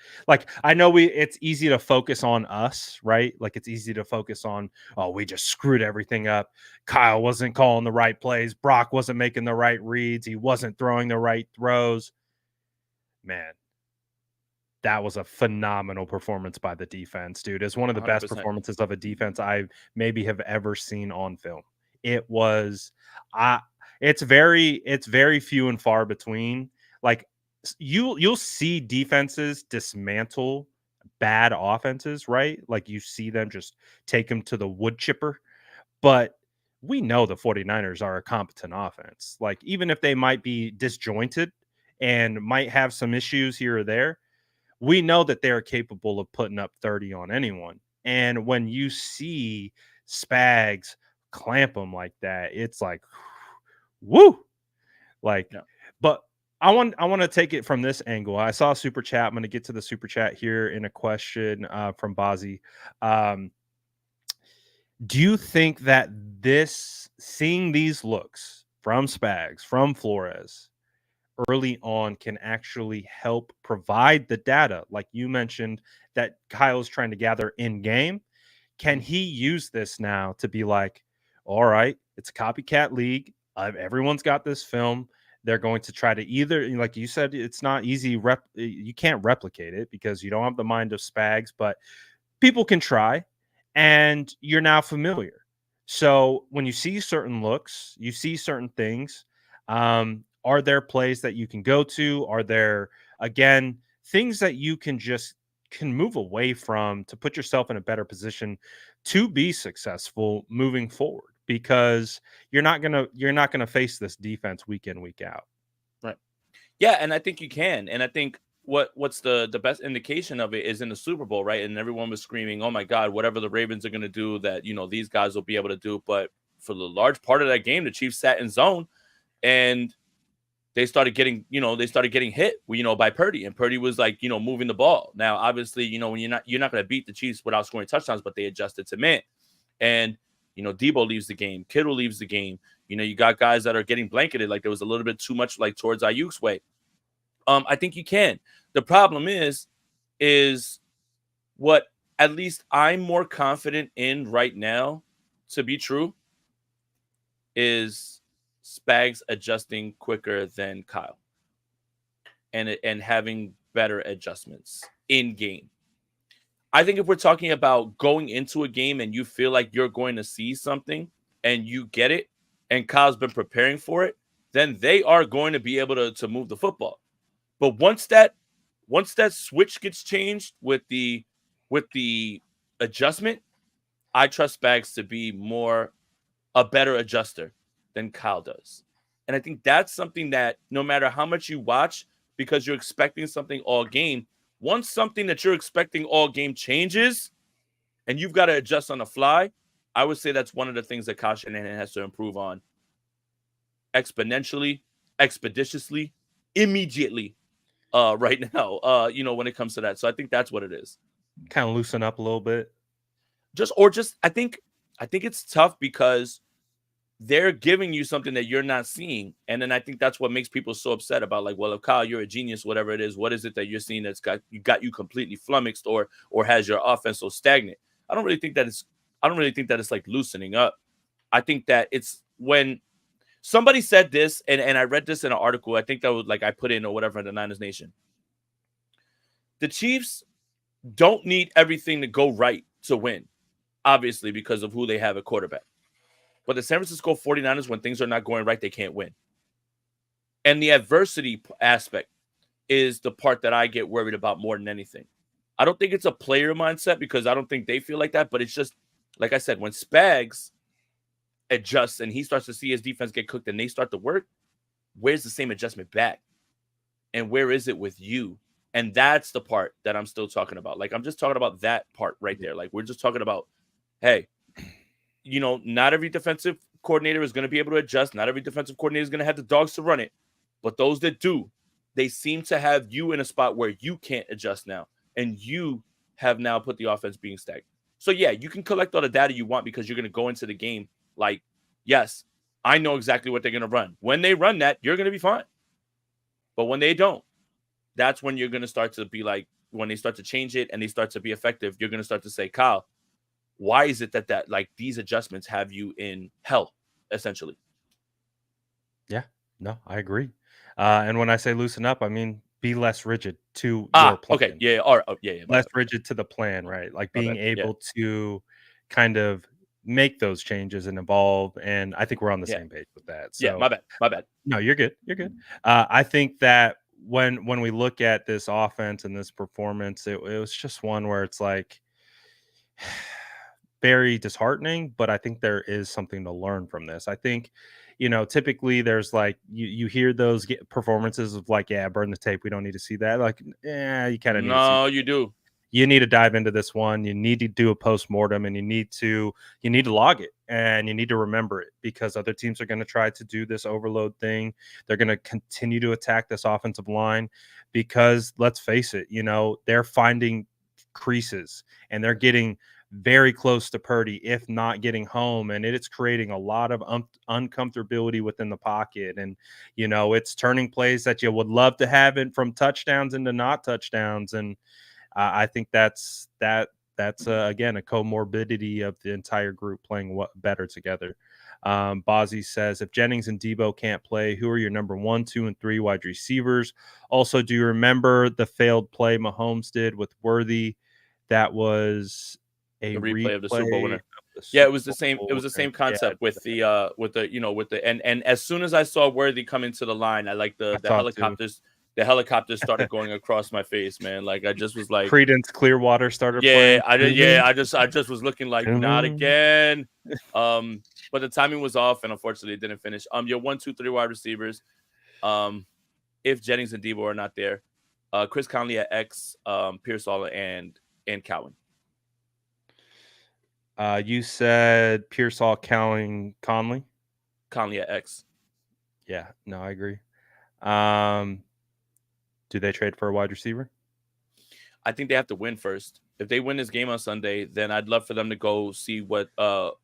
I know it's easy to focus on us, right? It's easy to focus on, we just screwed everything up. Kyle wasn't calling the right plays. Brock wasn't making the right reads. He wasn't throwing the right throws. Man, that was a phenomenal performance by the defense, dude. It's one of the 100%. Best performances of a defense I maybe have ever seen on film. It was, it's very few and far between. You'll see defenses dismantle bad offenses, right? You see them just take them to the wood chipper. But we know the 49ers are a competent offense. Even if they might be disjointed and might have some issues here or there, we know that they're capable of putting up 30 on anyone. And when you see Spags clamp them like that, it's like, woo! But I want to take it from this angle. I saw a super chat. I'm going to get to the super chat here in a question from Bazzi. Do you think that seeing these looks from Spags, from Flores early on, can actually help provide the data, like you mentioned, that Kyle's trying to gather in game? Can he use this now to be like, all right, it's a copycat league. Everyone's got this film. They're going to try to either, like you said, it's not easy. You can't replicate it because you don't have the mind of Spags, but people can try, and you're now familiar. So when you see certain looks, you see certain things. Are there plays that you can go to? Are there, again, things that you can move away from to put yourself in a better position to be successful moving forward? Because you're not gonna face this defense week in, week out. Right. Yeah, and I think you can. And I think what's the best indication of it is in the Super Bowl, right? And everyone was screaming, "Oh my God, whatever the Ravens are gonna do, that these guys will be able to do." But for the large part of that game, the Chiefs sat in zone, and they started getting hit, by Purdy, and Purdy was moving the ball. Now, obviously, when you're not going to beat the Chiefs without scoring touchdowns, but they adjusted to man. And Debo leaves the game, Kittle leaves the game. You got guys that are getting blanketed. There was a little bit too much towards Ayuk's way. I think you can. The problem is what at least I'm more confident in right now to be true is Spags adjusting quicker than Kyle and having better adjustments in game. I think if we're talking about going into a game and you feel like you're going to see something and you get it and Kyle's been preparing for it, then they are going to be able to move the football. But once that switch gets changed with the adjustment, I trust Spags to be a better adjuster than Kyle does. And I think that's something that no matter how much you watch, because you're expecting something all game, once something that you're expecting all game changes and you've got to adjust on the fly, I would say that's one of the things that Kyle Shanahan has to improve on exponentially, expeditiously, immediately right now, when it comes to that. So I think that's what it is. Kind of loosen up a little bit. I think it's tough because they're giving you something that you're not seeing. And then I think that's what makes people so upset about, like, well, if Kyle, you're a genius, whatever it is, what is it that you're seeing that's got you completely flummoxed or has your offense so stagnant? I don't really think that it's like loosening up. I think that it's when somebody said this, and I read this in an article, I think that was like I put in or whatever in the Niners Nation. The Chiefs don't need everything to go right to win, obviously, because of who they have at quarterback. But the San Francisco 49ers, when things are not going right, they can't win. And the adversity aspect is the part that I get worried about more than anything. I don't think it's a player mindset because I don't think they feel like that. But it's just, like I said, when Spags adjusts and he starts to see his defense get cooked and they start to work, where's the same adjustment back? And where is it with you? And that's the part that I'm still talking about. Like, I'm just talking about that part right there. Like, we're just talking about, hey, not every defensive coordinator is going to be able to adjust. Not every defensive coordinator is going to have the dogs to run it. But those that do, they seem to have you in a spot where you can't adjust now. And you have now put the offense being stagnant. So, yeah, you can collect all the data you want because you're going to go into the game like, yes, I know exactly what they're going to run. When they run that, you're going to be fine. But when they don't, that's when you're going to start to be like, when they start to change it and they start to be effective, you're going to start to say, Kyle, why is it that like these adjustments have you in hell, essentially? Yeah, no, I agree. And when I say loosen up, I mean be less rigid to your plan. Okay, yeah, all right, yeah, less rigid to the plan, right? Like being able to kind of make those changes and evolve. And I think we're on the same page with that. So yeah, my bad. No, you're good. You're good. I think that when we look at this offense and this performance, it was just one where it's like very disheartening, but I think there is something to learn from this. I think, typically there's like you hear those performances of like, yeah, burn the tape. We don't need to see that. Like, yeah, you kind of need to see that. You do. You need to dive into this one. You need to do a postmortem, and you need to log it, and you need to remember it because other teams are going to try to do this overload thing. They're going to continue to attack this offensive line because let's face it, they're finding creases and they're getting very close to Purdy, if not getting home. And it's creating a lot of uncomfortability within the pocket. And, it's turning plays that you would love to have it from touchdowns into not touchdowns. And I think that's again, a comorbidity of the entire group playing better together. Bozzy says, if Jennings and Debo can't play, who are your number 1, 2, and 3 wide receivers? Also, do you remember the failed play Mahomes did with Worthy? That was a replay of the Super Bowl winner. Yeah, it was the same. It was the same concept with the and as soon as I saw Worthy come into the line, I like the helicopters. Too. The helicopters started going across my face, man. Like I just was like, Creedence Clearwater started playing. I just was looking like not again. But the timing was off, and unfortunately, it didn't finish. Your 1, 2, 3 wide receivers. If Jennings and Debo are not there, Chris Conley at X, Pearsall and Cowan. You said Pearsall, Conley. Conley at X. Yeah, no, I agree. Do they trade for a wide receiver? I think they have to win first. If they win this game on Sunday, then I'd love for them to go see what the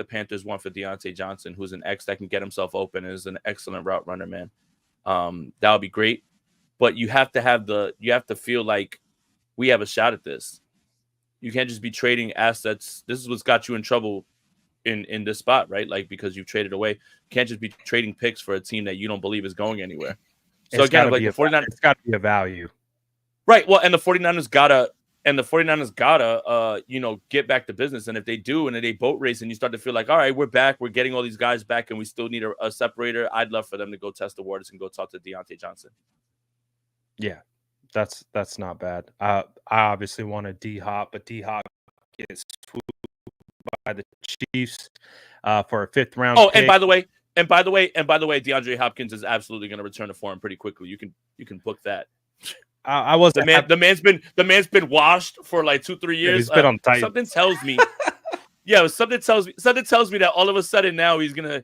Panthers want for Deontay Johnson, who's an X that can get himself open and is an excellent route runner, man. That would be great. But you have to feel like we have a shot at this. You can't just be trading assets. This is what's got you in trouble in this spot, right? Like, because you've traded away. You can't just be trading picks for a team that you don't believe is going anywhere. So again, like the 49ers, it's got to be a value. right? Well, and the 49ers gotta get back to business. And if they do, and if they boat race, and you start to feel like, all right, we're back, we're getting all these guys back, and we still need a separator, I'd love for them to go test the waters and go talk to Deontay Johnson. Yeah, that's not bad. I obviously want a D-Hop, but D-Hop gets swooped by the Chiefs for a 5th round. Oh, pick. and by the way, DeAndre Hopkins is absolutely going to return to form pretty quickly. You can book that. I was the man's been washed for like 2-3 years. He's been on tight. Something tells me, something tells me that all of a sudden now he's gonna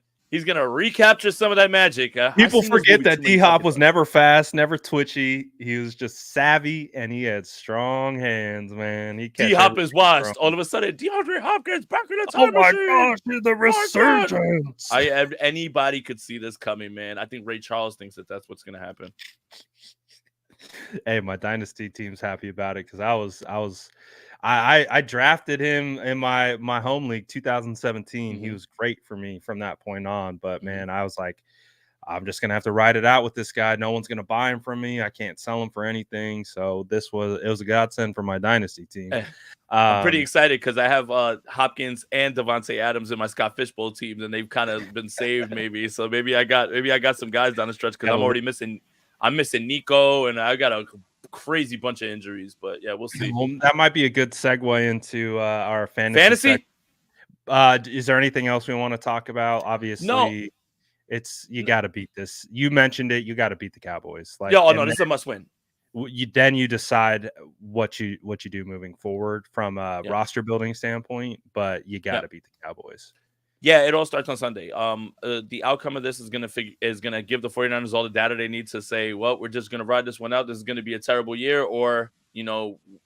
recapture some of that magic. People forget that D-Hop was never fast, never twitchy. He was just savvy, and he had strong hands, man. D-Hop is washed. All of a sudden, DeAndre Hopkins back in the time machine. Oh my gosh, the resurgence! Anybody could see this coming, man. I think Ray Charles thinks that that's what's gonna happen. Hey, my Dynasty team's happy about it because I drafted him in my home league 2017. Mm-hmm. He was great for me from that point on. But man, I was like, I'm just gonna have to ride it out with this guy. No one's gonna buy him from me. I can't sell him for anything. So it was a godsend for my Dynasty team. I'm pretty excited because I have Hopkins and Devontae Adams in my Scott Fishbowl teams, and they've kind of been saved maybe. So maybe I got some guys down the stretch because I'm already missing. I'm missing Nico, and I got a crazy bunch of injuries. But yeah, we'll see. Well, that might be a good segue into our fantasy. Is there anything else we want to talk about? Obviously, no. You got to beat this. You mentioned it. You got to beat the Cowboys. Like, no, this is a must win. You decide what you do moving forward from a roster building standpoint, but you got to beat the Cowboys. Yeah, it all starts on Sunday. The outcome of this is gonna give the 49ers all the data they need to say, well, we're just gonna ride this one out. This is gonna be a terrible year, or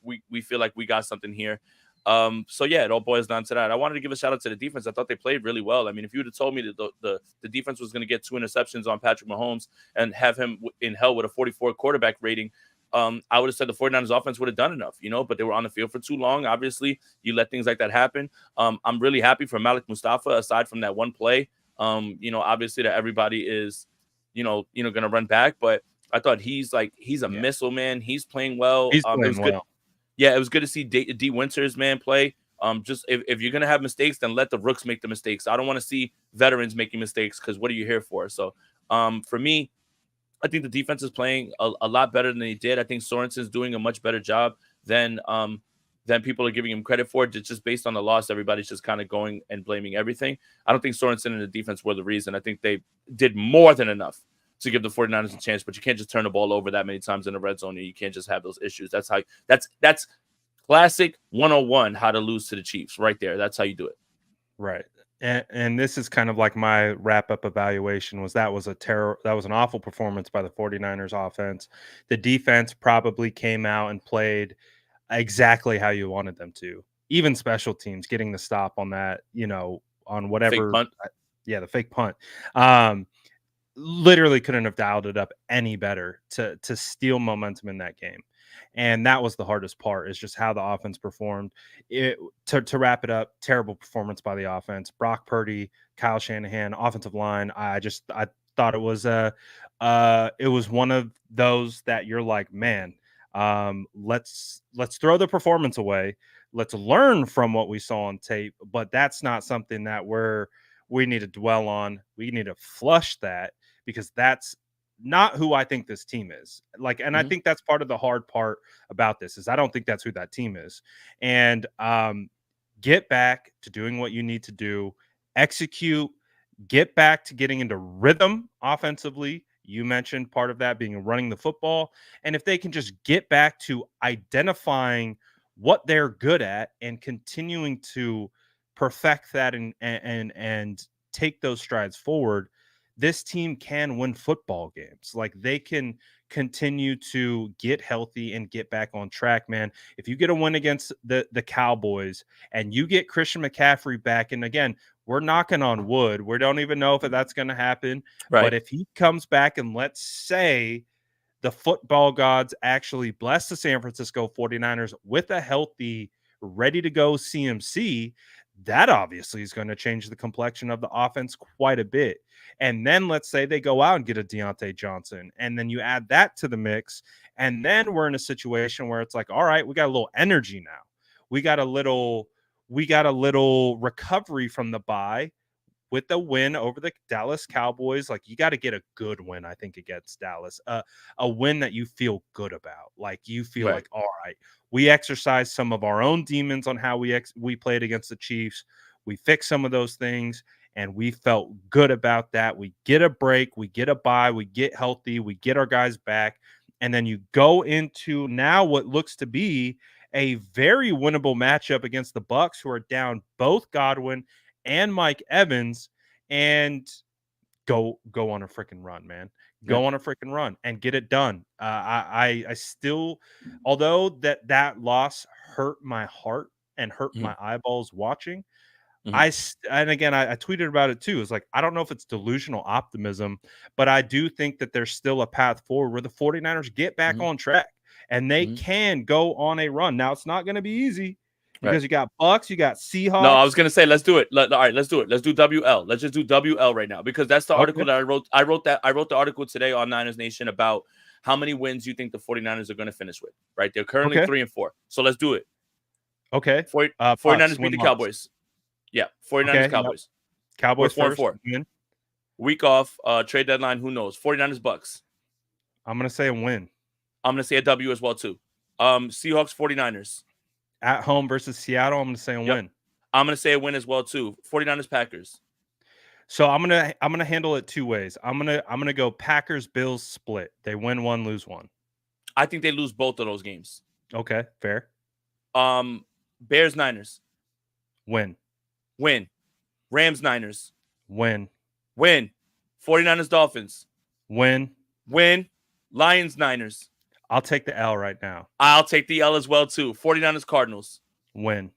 we feel like we got something here. So yeah, it all boils down to that. I wanted to give a shout out to the defense. I thought they played really well. I mean, if you would have told me that the defense was going to get 2 interceptions on Patrick Mahomes and have him in hell with a 44 quarterback rating, I would have said the 49ers offense would have done enough, but they were on the field for too long. Obviously, you let things like that happen. I'm really happy for Malik Mustafa, aside from that one play. Obviously that everybody is, going to run back, but I thought he's a missile, man. He's playing well. He's playing well. Good. Yeah, it was good to see D. Winters, man, play. Just if you're gonna have mistakes, then let the rooks make the mistakes. I don't want to see veterans making mistakes because what are you here for? So, for me, I think the defense is playing a lot better than they did. I think Sorensen's doing a much better job than people are giving him credit for. Just based on the loss, everybody's just kind of going and blaming everything. I don't think Sorensen and the defense were the reason. I think they did more than enough to give the 49ers a chance, but you can't just turn the ball over that many times in the red zone, and you can't just have those issues. That's classic 101, how to lose to the Chiefs right there. That's how you do it. Right. And this is kind of like my wrap-up evaluation was that was an awful performance by the 49ers offense. The defense probably came out and played exactly how you wanted them to. Even special teams getting the stop on that, on whatever. Fake punt. Yeah, the fake punt. Literally couldn't have dialed it up any better to steal momentum in that game. And that was the hardest part, is just how the offense performed. To wrap it up, terrible performance by the offense. Brock Purdy, Kyle Shanahan, offensive line. I thought it was one of those that you're like, man, let's throw the performance away. Let's learn from what we saw on tape, but that's not something that we need to dwell on. We need to flush that, because that's not who I think this team is. I think that's part of the hard part about this, is I don't think that's who that team is. And get back to doing what you need to do, execute, get back to getting into rhythm offensively. You mentioned part of that being running the football. And if they can just get back to identifying what they're good at and continuing to perfect that and take those strides forward, this team can win football games. Like, they can continue to get healthy and get back on track, man. If you get a win against the Cowboys and you get Christian McCaffrey back, and again, we're knocking on wood. We don't even know if that's going to happen. Right. But if he comes back, and let's say the football gods actually bless the San Francisco 49ers with a healthy, ready to go CMC, that obviously is going to change the complexion of the offense quite a bit. And then let's say they go out and get a Deontay Johnson, and then you add that to the mix, and then we're in a situation where it's like, all right, we got a little energy now. We got a little recovery from the bye with the win over the Dallas Cowboys. Like, you got to get a good win, I think, against Dallas, a win that you feel good about. Like, you feel Right. like, all right, we exercised some of our own demons on how we played against the Chiefs. We fixed some of those things, and we felt good about that. We get a break, we get a bye, we get healthy, we get our guys back, and then you go into now what looks to be a very winnable matchup against the Bucks, who are down both Godwin and Mike Evans, and go on a freaking run, man. Go on a freaking run and get it done. I still, although that loss hurt my heart and hurt Mhm. my eyeballs watching, Mhm. and again, I tweeted about it too. It's like, I don't know if it's delusional optimism, but I do think that there's still a path forward where the 49ers get back Mhm. on track and they Mhm. can go on a run. Now, it's not going to be easy Right. because you got Bucks, you got No, I was Seahawks. gonna say let's do it. All right, let's do it. Let's do WL. Let's just do WL right now because that's the article Okay. that I wrote. I wrote the article today on Niners Nation about how many wins you think the 49ers are going to finish with. Right, they're currently Okay. 3-4. So let's do it. Okay. 49ers Bucks beat win the loss. Cowboys. Yeah, 49ers Okay. Yep. Cowboys. We're Cowboys 4 and first. 4. Win. Week off. Trade deadline. Who knows? 49ers Bucks. I'm gonna say a win. I'm gonna say a W as well too. Seahawks 49ers. At home versus Seattle, I'm gonna say a Yep. win. I'm gonna say a win as well too. 49ers Packers. So I'm gonna handle it two ways. I'm gonna go Packers Bills split. They win one, lose one. I think they lose both of those games. Okay, fair. Bears Niners. Win. Win. Rams Niners. Win. Win. 49ers Dolphins. Win. Win. Lions Niners. I'll take the L right now. I'll take the L as well too. 49ers Cardinals. Win.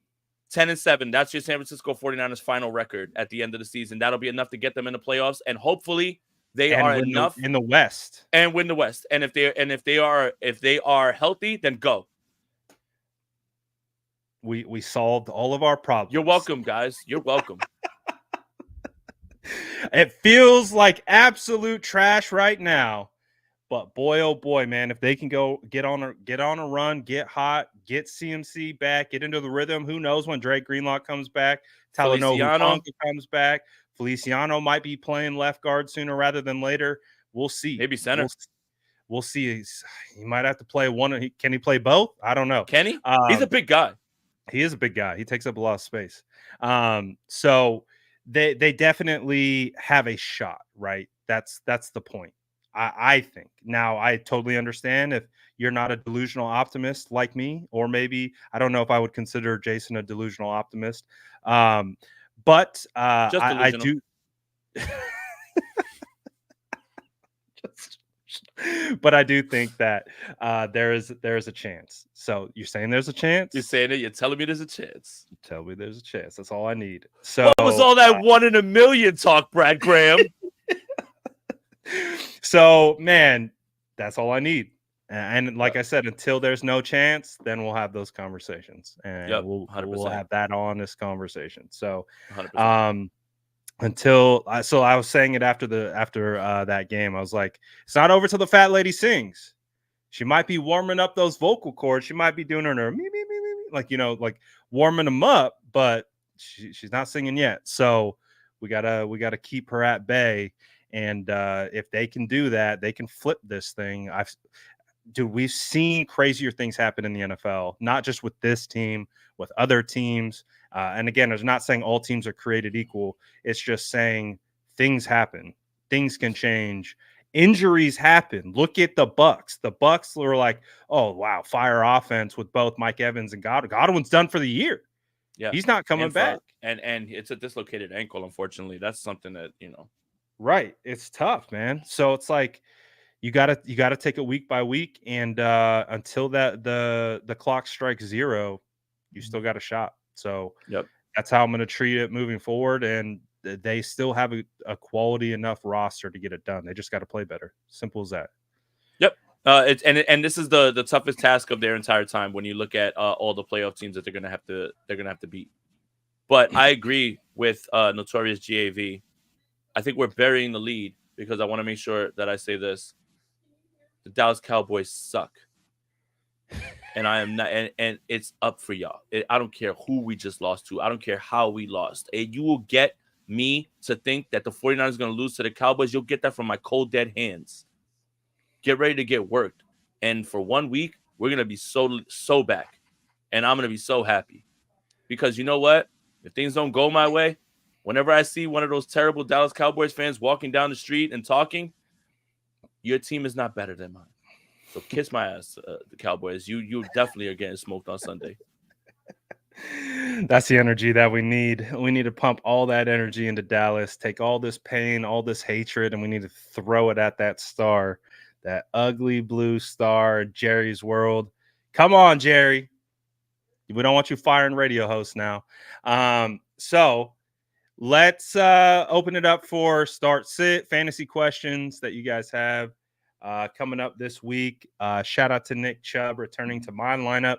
10-7. That's your San Francisco 49ers final record at the end of the season. That'll be enough to get them in the playoffs, and hopefully they And are win enough in the West. and win the West. And if they are healthy, then go. We solved all of our problems. You're welcome, guys. You're welcome. It feels like absolute trash right now, but boy, oh boy, man, if they can go get on a run, get hot, get CMC back, get into the rhythm. Who knows when Drake Greenlock comes back? Talanoa Feliciano. Hufanga comes back. Feliciano might be playing left guard sooner rather than later. We'll see. Maybe center. We'll see. He might have to play one. Can he play both? I don't know. Can he? He's a big guy. He is a big guy. He takes up a lot of space. So they definitely have a shot, right? That's the point. I think. Now, I totally understand if you're not a delusional optimist like me, or maybe I don't know if I would consider Jason a delusional optimist. But I do. But I do think that there is a chance. So you're saying there's a chance? You're saying it. You're telling me there's a chance. Tell me there's a chance. That's all I need. So what was all that 1 in a million talk, Brad Graham? So, man, that's all I need. And like I said, until there's no chance, then we'll have those conversations, and we'll have that honest conversation. So, 100%. So I was saying it after that game. I was like, it's not over till the fat lady sings. She might be warming up those vocal cords. She might be doing her me, like, like warming them up, but she's not singing yet. So we gotta keep her at bay. And if they can do that, they can flip this thing. We've seen crazier things happen in the NFL, not just with this team, with other teams. And again, it's not saying all teams are created equal. It's just saying things happen. Things can change. Injuries happen. Look at the Bucks. The Bucks were like, oh, wow, fire offense with both Mike Evans and Godwin. Godwin's done for the year. Yeah. He's not coming back. And it's a dislocated ankle, unfortunately. That's something that, Right. It's tough, man. So it's like you gotta take it week by week, and until the clock strikes zero, you still got a shot. So that's how I'm going to treat it moving forward. And they still have a quality enough roster to get it done. They just got to play better. Simple as that. Yep. And this is the toughest task of their entire time when you look at all the playoff teams that they're gonna have to beat. But I agree with Notorious GAV. I think we're burying the lead because I want to make sure that I say this. The Dallas Cowboys suck. And I am not, and it's up for y'all. I don't care who we just lost to. I don't care how we lost. And you will get me to think that the 49ers are going to lose to the Cowboys. You'll get that from my cold, dead hands. Get ready to get worked. And for 1 week, we're going to be so back. And I'm going to be so happy. Because you know what? If things don't go my way, whenever I see one of those terrible Dallas Cowboys fans walking down the street and talking, your team is not better than mine. So kiss my ass, the Cowboys. You definitely are getting smoked on Sunday. That's the energy that we need. We need to pump all that energy into Dallas, take all this pain, all this hatred, and we need to throw it at that star, that ugly blue star, Jerry's world. Come on, Jerry. We don't want you firing radio hosts now. So let's open it up for start sit fantasy questions that you guys have coming up this week. Shout out to Nick Chubb returning to my lineup.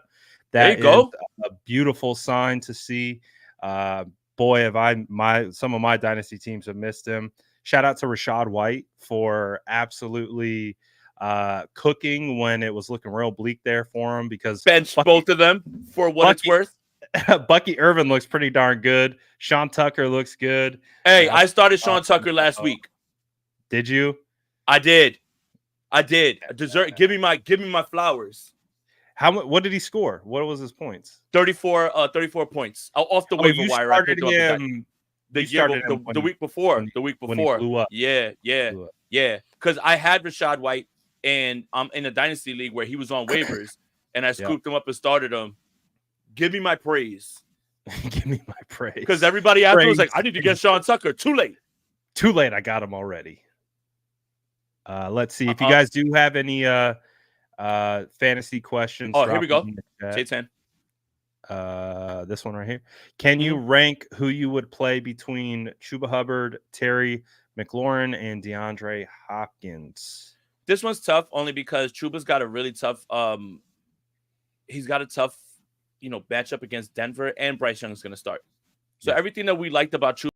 That is a beautiful sign to see. Boy, have some of my dynasty teams have missed him. Shout out to Rachaad White for absolutely cooking when it was looking real bleak there for him, because bench both of them for what it's worth. Bucky Irvin looks pretty darn good. Sean Tucker looks good. Hey, I started Sean Tucker last week. Did you? I did. Give me my flowers. What did he score? What was his points? 34 points. Off the waiver wire. I picked him the week before. The week before. Blew up. Yeah. Because I had Rachaad White, and I'm in a dynasty league where he was on waivers, and I scooped him up and started him. Give me my praise. Give me my praise. Because everybody after was like, I need to get Sean Tucker. Too late. I got him already. Let's see if you guys do have any fantasy questions. Oh, here we go. J10. This one right here. Can you rank who you would play between Chuba Hubbard, Terry McLaurin, and DeAndre Hopkins? This one's tough only because Chuba's got a really tough he's got a tough matchup against Denver, and Bryce Young is going to start. So everything that we liked about Chuba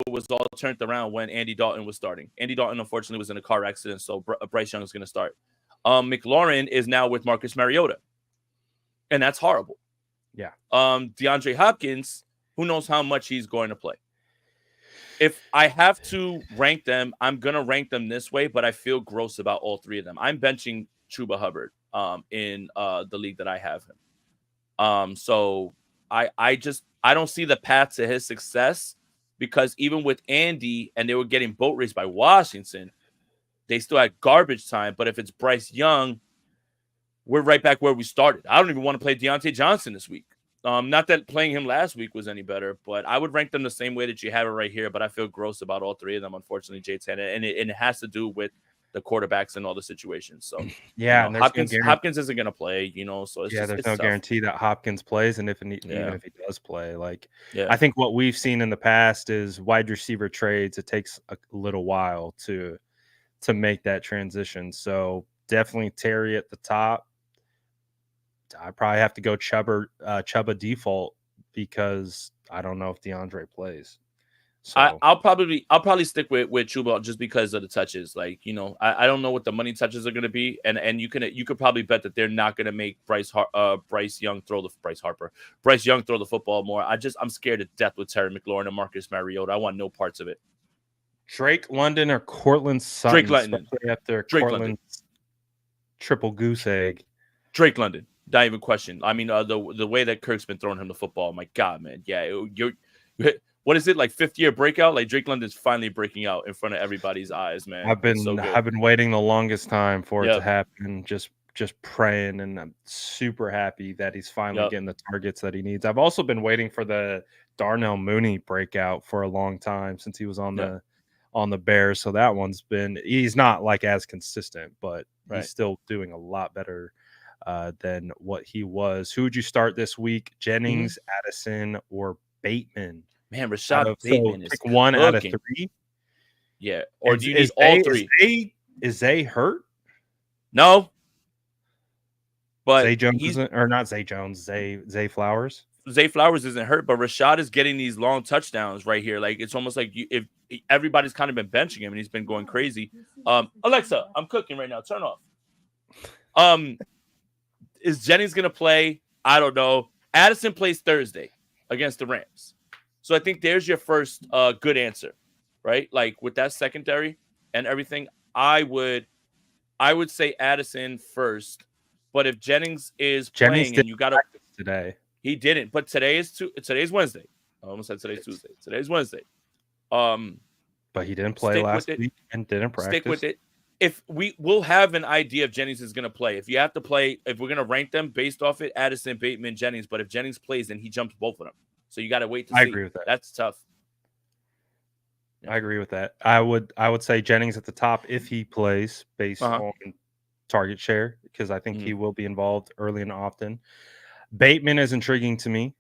was all turned around when Andy Dalton was starting. Andy Dalton, unfortunately, was in a car accident, so Bryce Young is going to start. McLaurin is now with Marcus Mariota, and that's horrible. Yeah. DeAndre Hopkins, who knows how much he's going to play. If I have to rank them, I'm going to rank them this way, but I feel gross about all three of them. I'm benching Chuba Hubbard in the league that I have him. So I don't see the path to his success, because even with Andy and they were getting boat raced by Washington, they still had garbage time. But if it's Bryce Young, we're right back where we started. I don't even want to play Deontay Johnson this week. Not that playing him last week was any better, but I would rank them the same way that you have it right here. But I feel gross about all three of them, unfortunately, J10. And it has to do with the quarterbacks and all the situations. So yeah, Hopkins isn't going to play, so it's there's no tough. guarantee that Hopkins plays, and even if he does play, I think what we've seen in the past is wide receiver trades. It takes a little while to make that transition. So definitely Terry at the top. I probably have to go Chuba default, because I don't know if DeAndre plays. So I'll probably stick with Chuba just because of the touches. I don't know what the money touches are going to be, and you could probably bet that they're not going to make Bryce Young throw the football more. I'm scared to death with Terry McLaurin and Marcus Mariota. I want no parts of it. Drake London or Cortland Sutton? Drake London. After Cortland's triple goose egg. Drake London. Not even question. I mean, the way that Kirk's been throwing him the football, my God, man. Yeah, what is it, like 5th year breakout? Like Drake London's finally breaking out in front of everybody's eyes, man. I've been waiting the longest time for it to happen. Just praying, and I'm super happy that he's finally getting the targets that he needs. I've also been waiting for the Darnell Mooney breakout for a long time since he was on the Bears. So that he's not as consistent, but he's still doing a lot better than what he was. Who would you start this week? Jennings, Addison, or Bateman? Man, Rashad Bateman is pick one out of 3. Yeah, or do you need all 3? Is Zay hurt? No, but Zay Jones Zay Flowers. Zay Flowers isn't hurt, but Rashad is getting these long touchdowns right here. Like, it's almost like if everybody's kind of been benching him and he's been going crazy. Alexa, I'm cooking right now. Turn off. Is Jennings going to play? I don't know. Addison plays Thursday against the Rams. So I think there's your first good answer, right? Like, with that secondary and everything, I would say Addison first. But if Jennings is playing and you got to today, he didn't. But today's Wednesday. I almost said today's Tuesday. Today's Wednesday. But he didn't play last week and didn't practice. Stick with it. If we'll have an idea if Jennings is going to play. If you have to play, if we're going to rank them based off it, Addison, Bateman, Jennings. But if Jennings plays, then he jumps both of them. So you got to wait to see. I agree with that. That's tough. Yeah. I agree with that. I would say Jennings at the top if he plays based on target share, because I think he will be involved early and often. Bateman is intriguing to me.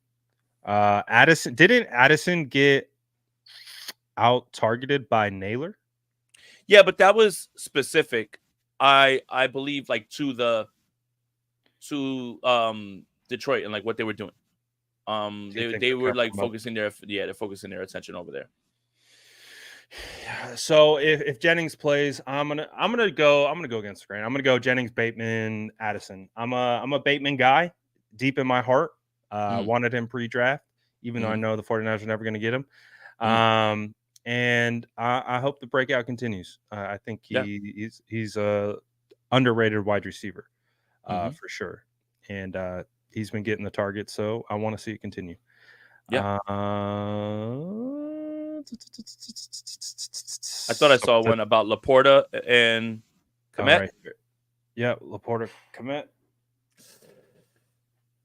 Didn't Addison get out targeted by Naylor? Yeah, but that was specific. I believe, like, to Detroit and like what they were doing. They were like focusing they're focusing their attention over there. So if Jennings plays, I'm gonna go against the grain. I'm gonna go Jennings, Bateman, Addison. I'm a Bateman guy deep in my heart. Wanted him pre-draft, even though I know the 49ers are never going to get him. And I hope the breakout continues. I think he's a underrated wide receiver for sure. And he's been getting the target, so I want to see it continue. Yeah. I thought I saw one about Laporta and Kmet. Right. Yeah, Laporta, Kmet.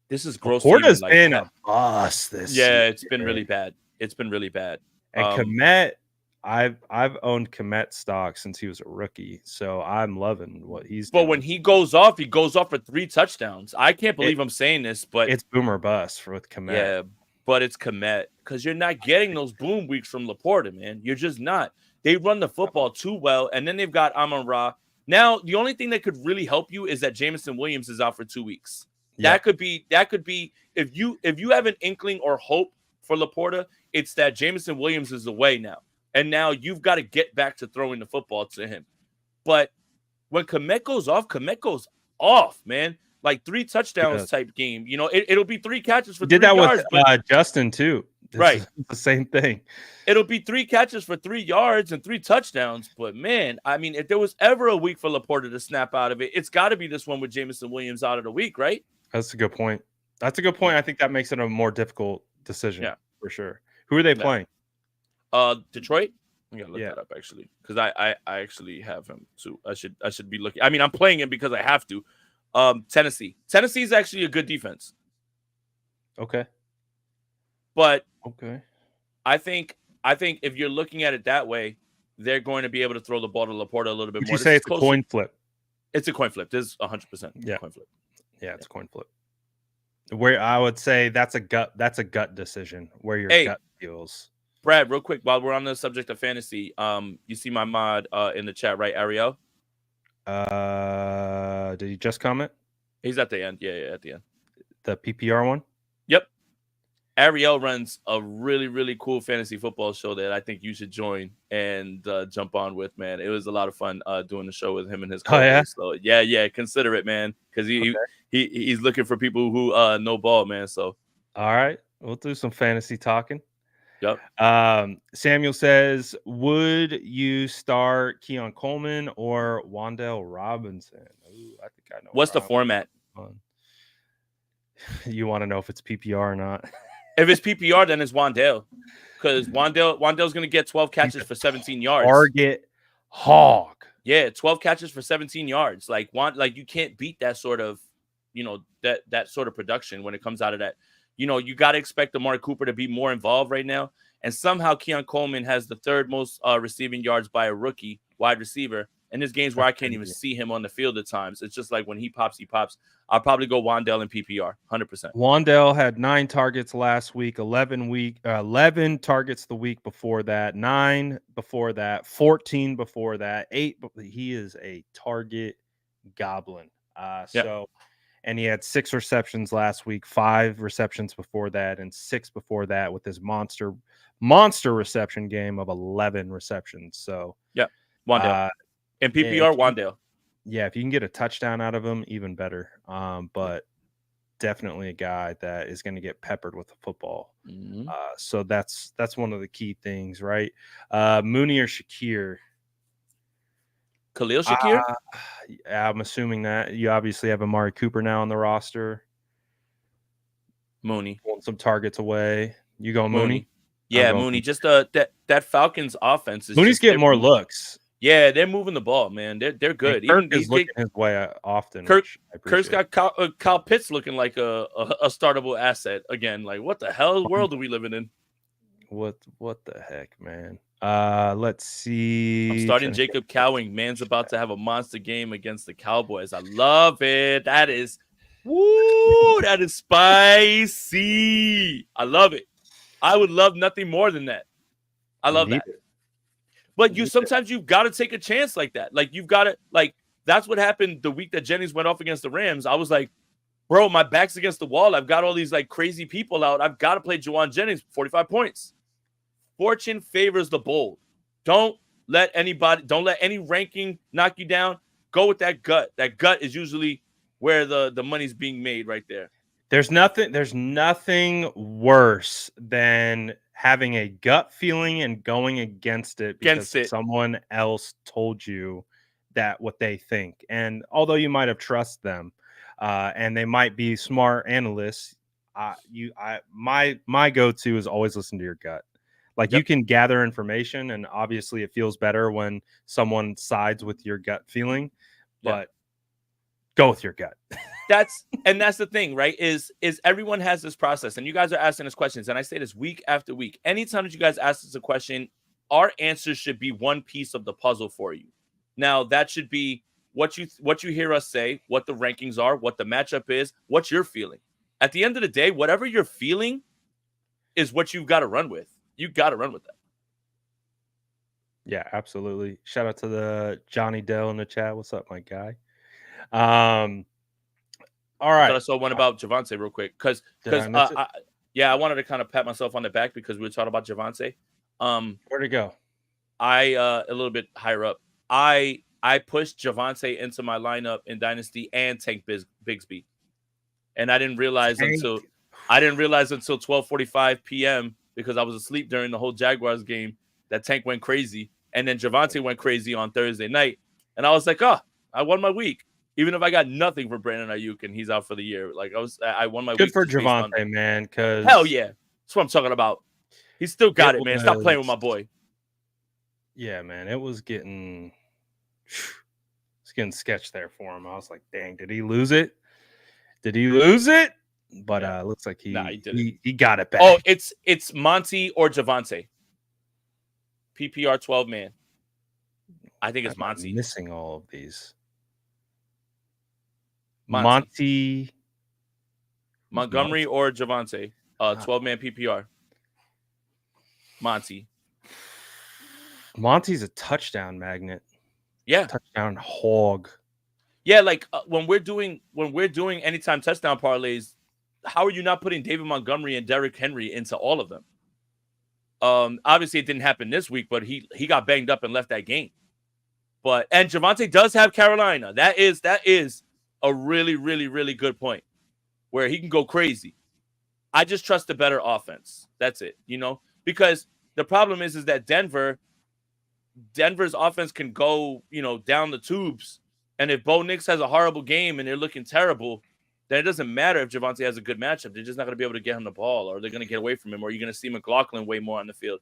This is gross. Laporta's been a bust this year. It's been really bad. It's been really bad. And Kmet, I've owned Kmet stock since he was a rookie, so I'm loving what he's doing. But when he goes off for 3 touchdowns. I can't believe I'm saying this, but it's boomer bust with Kmet. Yeah, but it's Kmet because you're not getting those boom weeks from Laporta, man. You're just not. They run the football too well, and then they've got Amon-Ra. Now, the only thing that could really help you is that Jameson Williams is out for 2 weeks. Yeah. That could be if you have an inkling or hope for Laporta, it's that Jameson Williams is away now. And now you've got to get back to throwing the football to him. But when Kmet goes off, man. Like 3 touchdowns type game. You know, it'll be 3 catches for 3 yards. Did that with Justin too. Right. The same thing. It'll be 3 catches for 3 yards and 3 touchdowns. But, man, I mean, if there was ever a week for Laporta to snap out of it, it's got to be this one with Jameson Williams out of the week, right? That's a good point. I think that makes it a more difficult decision for sure. Who are they playing? Detroit. I gotta look that up actually, because I actually have him too. I should be looking. I mean, I'm playing him because I have to. Tennessee. Tennessee is actually a good defense. Okay. But I think if you're looking at it that way, they're going to be able to throw the ball to Laporta a little bit more. You say it's a coin flip. It's a coin flip. This is 100% coin flip. Yeah, it's a coin flip. Where I would say that's a gut decision where your gut feels. Brad, real quick, while we're on the subject of fantasy, you see my mod in the chat, right, Ariel? Did he just comment? He's at the end. Yeah, at the end. The PPR one? Yep. Ariel runs a really, really cool fantasy football show that I think you should join and jump on with, man. It was a lot of fun doing the show with him and his co-host. So yeah, consider it, man, because he's looking for people who know ball, man. So all right, we'll do some fantasy talking. Yep. Samuel says, would you start Keon Coleman or Wan'Dale Robinson? Ooh, I think I know. What's the format? You want to know if it's PPR or not? If it's PPR, then it's Wan'Dale, because Wan'Dale's going to get 12 catches for 17 yards. Target hog. Yeah, 12 catches for 17 yards. Like you can't beat that sort of, that sort of production when it comes out of that. You got to expect Amari Cooper to be more involved right now. And somehow Keon Coleman has the 3rd most receiving yards by a rookie wide receiver. And there's games where I can't even see him on the field at times. It's just like when he pops. I'll probably go Wan'Dale in PPR, 100%. Wan'Dale had 9 targets last week, 11 targets the week before that, 9 before that, 14 before that, 8. He is a target goblin. So and he had 6 receptions last week, 5 receptions before that, and 6 before that with his monster reception game of 11 receptions. So, Yeah, Wandale. In PPR, Wandale. Yeah, if you can get a touchdown out of him, even better. But definitely a guy that is going to get peppered with the football. Mm-hmm. So that's one of the key things, right? Mooney or Shakir? Khalil Shakir? I'm assuming that you obviously have Amari Cooper now on the roster. Mooney. Pulling some targets away. You going Mooney? Yeah, Mooney. Just that Falcons offense is Mooney's getting more looks. Yeah, they're moving the ball, man. They're good. Kirk is looking his way often. Kirk's got Kyle Pitts looking like a startable asset again. Like, what the hell world are we living in? What the heck, man? Let's see. I'm starting Jacob Cowing. Man's about to have a monster game against the Cowboys. I love it. That is spicy. I love it. I would love nothing more than that. I love that. But sometimes you've got to take a chance like that. Like, you've got to, like, that's what happened the week that Jennings went off against the Rams. I was like, bro, my back's against the wall. I've got all these like crazy people out. I've got to play Juwan Jennings, 45 points. Fortune favors the bold. Don't let any ranking knock you down. Go with that gut. That gut is usually where the money's being made right there. There's nothing worse than having a gut feeling and going against it because someone else told you that what they think. And although you might have trusted them, and they might be smart analysts, my go-to is always listen to your gut. Like, you can gather information, and obviously it feels better when someone sides with your gut feeling, but go with your gut. That's the thing, right? Is everyone has this process, and you guys are asking us questions, and I say this week after week. Anytime that you guys ask us a question, our answer should be one piece of the puzzle for you. Now, that should be what you hear us say, what the rankings are, what the matchup is, what you're feeling. At the end of the day, whatever you're feeling is what you've got to run with. You got to run with that. Yeah, absolutely. Shout out to the Johnny Dell in the chat. What's up, my guy? All right. I saw one about Javonte real quick because I wanted to kind of pat myself on the back because we were talking about Javonte. Where'd it go? A little bit higher up. I pushed Javonte into my lineup in Dynasty and Tank Bigsby, and I didn't realize until 12:45 p.m. because I was asleep during the whole Jaguars game that Tank went crazy, and then Javonte went crazy on Thursday night, and I was like, I won my week. Even if I got nothing for Brandon Ayuk and he's out for the year, like I won my week. Good for Javonte, man. Because hell yeah, that's what I'm talking about. He still got it, man. Stop playing with my boy. Yeah, man, it was getting sketched there for him. I was like, dang, did he lose it? But looks like he got it back. Oh, it's Monty or Javonte. PPR 12 man. I think it's Monty. Missing all of these. Monty, Montgomery or Javonte. 12-man PPR. Monty's a touchdown magnet. Yeah, touchdown hog. Yeah, like when we're doing anytime touchdown parlays, how are you not putting David Montgomery and Derrick Henry into all of them? Obviously it didn't happen this week, but he got banged up and left that game. And Javonte does have Carolina. That is a really, really, really good point where he can go crazy. I just trust the better offense. That's it, because the problem is that Denver's offense can go, down the tubes. And if Bo Nix has a horrible game and they're looking terrible, then it doesn't matter if Javonte has a good matchup. They're just not going to be able to get him the ball, or they're going to get away from him, or you're going to see McLaughlin way more on the field.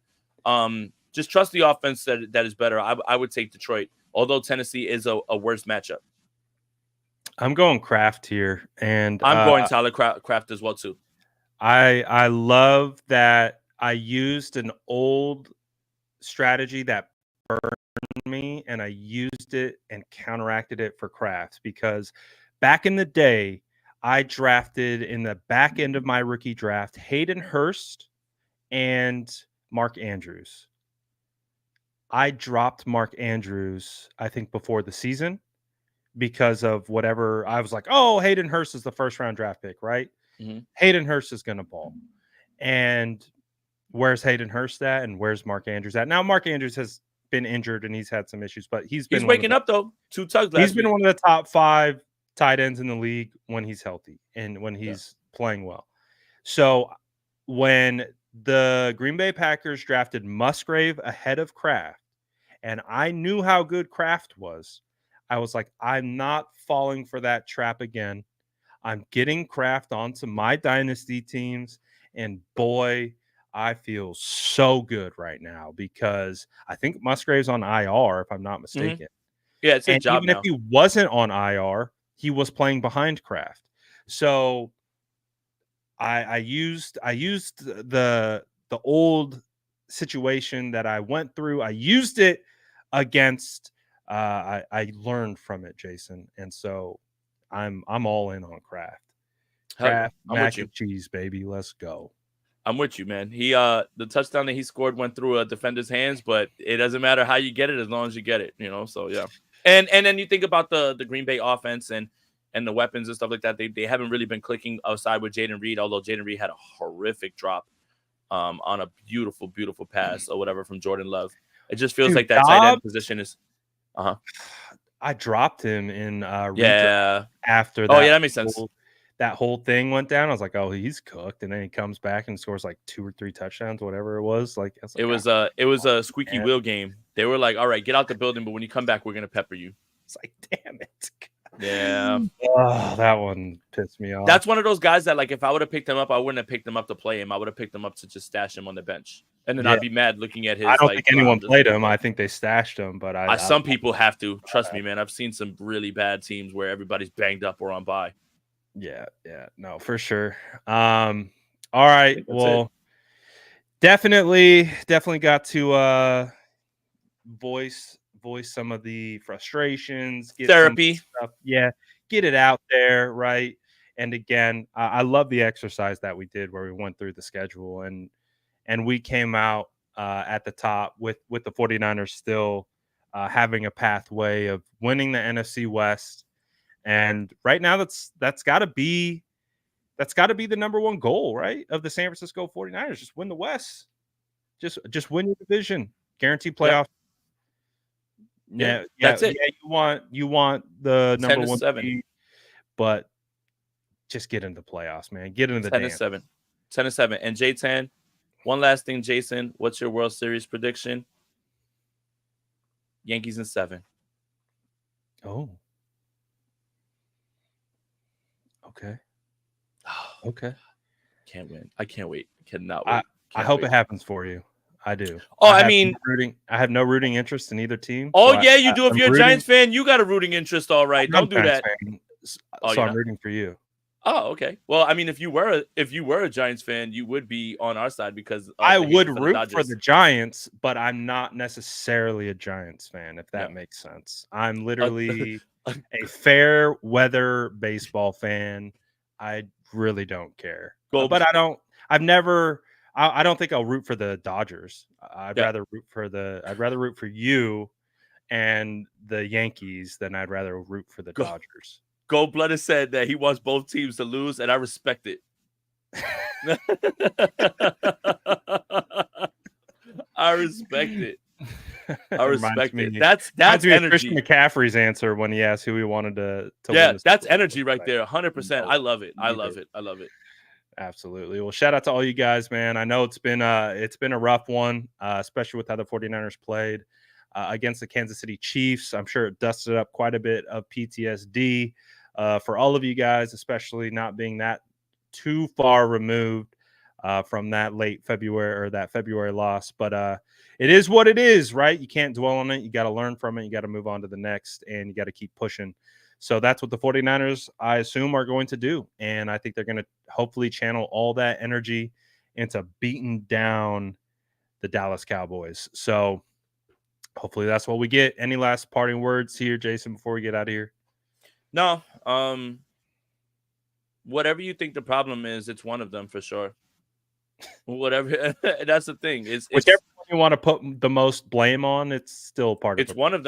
Just trust the offense that is better. I would take Detroit, although Tennessee is a worse matchup. I'm going Kraft here, and I'm going Tyler Kraft as well too. I love that I used an old strategy that burned me, and I used it and counteracted it for Kraft, because back in the day, I drafted in the back end of my rookie draft Hayden Hurst and Mark Andrews. I dropped Mark Andrews, I think, before the season, because of whatever. I was like, oh, Hayden Hurst is the first round draft pick, right? Mm-hmm. Hayden Hurst is going to ball. And where's Hayden Hurst at? And where's Mark Andrews at? Now, Mark Andrews has been injured and he's had some issues, but he's waking up though. 2 tugs last He's been week. one of the top 5 tight ends in the league when he's healthy and when he's playing well. So when the Green Bay Packers drafted Musgrave ahead of Kraft, and I knew how good Kraft was, I was like, I'm not falling for that trap again. I'm getting Kraft onto my dynasty teams, and boy, I feel so good right now because I think Musgrave's on IR, if I'm not mistaken. Yeah, it's his And job even now. if he wasn't on IR, he was playing behind Kraft. So I used the old situation that I went through. I used it against. I learned from it, Jason, and so I'm all in on Kraft. Kraft mac and cheese, baby. Let's go. I'm with you, man. He the touchdown that he scored went through a defender's hands, but it doesn't matter how you get it as long as you get it, you know. So yeah. And then you think about the Green Bay offense and the weapons and stuff like that. They haven't really been clicking outside with Jaden Reed, although Jaden Reed had a horrific drop on a beautiful pass or whatever from Jordan Love. It just feels like that tight end position is I dropped him in after that. Oh yeah, that makes sense. That whole thing went down. I was like, oh, he's cooked. And then he comes back and scores like 2 or 3 touchdowns, whatever it was. It was a squeaky wheel game. They were like, all right, get out the building, but when you come back, we're gonna pepper you. It's like, damn it. Yeah. Oh, that one pissed me off. That's one of those guys that, like, if I would have picked him up, I wouldn't have picked him up to play him. I would have picked him up to just stash him on the bench. And then I'd be mad looking at his. I don't think anyone played him. I think they stashed him, but some people have to. Trust me, man. I've seen some really bad teams where everybody's banged up or on bye. Yeah, no, for sure. All right, well, definitely got to voice some of the frustrations, get therapy stuff. Yeah, get it out there, right? And again, I love the exercise that we did where we went through the schedule and we came out at the top with the 49ers still having a pathway of winning the NFC West. And right now that's got to be the number one goal, right, of the San Francisco 49ers. Just win the West. Just win your division. Guarantee playoff. Yeah, that's it. Yeah, you want the number 1 seed, but just get into the playoffs, man. Get into the 10-7. 10-7. And J10, one last thing, Jason. What's your World Series prediction? Yankees in 7. Oh. Okay. Can't win. I can't wait. Cannot wait. I hope it happens for you. I do. Oh, I have no rooting interest in either team. Oh, so you do. If you're a Giants fan, you got a rooting interest, all right. Don't do that. So I'm rooting for you. Oh, okay. Well, I mean, if you were a Giants fan, you would be on our side because I would root for the Giants, but I'm not necessarily a Giants fan, if that makes sense. I'm literally a fair weather baseball fan. I really don't care. But I don't think I'll root for the Dodgers. I'd rather root for you and the Yankees than I'd rather root for the Dodgers. Gold Blooded said that he wants both teams to lose, and I respect it. I respect it. That's energy. Christian McCaffrey's answer when he asked who he wanted to win. That's energy right there. 100%. I love it. I love it. Absolutely. Well, shout out to all you guys, man. I know it's been a rough one, especially with how the 49ers played against the Kansas City Chiefs. I'm sure it dusted up quite a bit of PTSD for all of you guys, especially not being that too far removed from that late February or that February loss. But it is what it is, right? You can't dwell on it. You got to learn from it. You got to move on to the next, and you got to keep pushing. So that's what the 49ers, I assume, are going to do. And I think they're going to hopefully channel all that energy into beating down the Dallas Cowboys. So hopefully that's what we get. Any last parting words here, Jason, before we get out of here? No. Whatever you think the problem is, it's one of them for sure. Whatever. That's the thing. It's whichever one you want to put the most blame on, it's still part of it. It's one of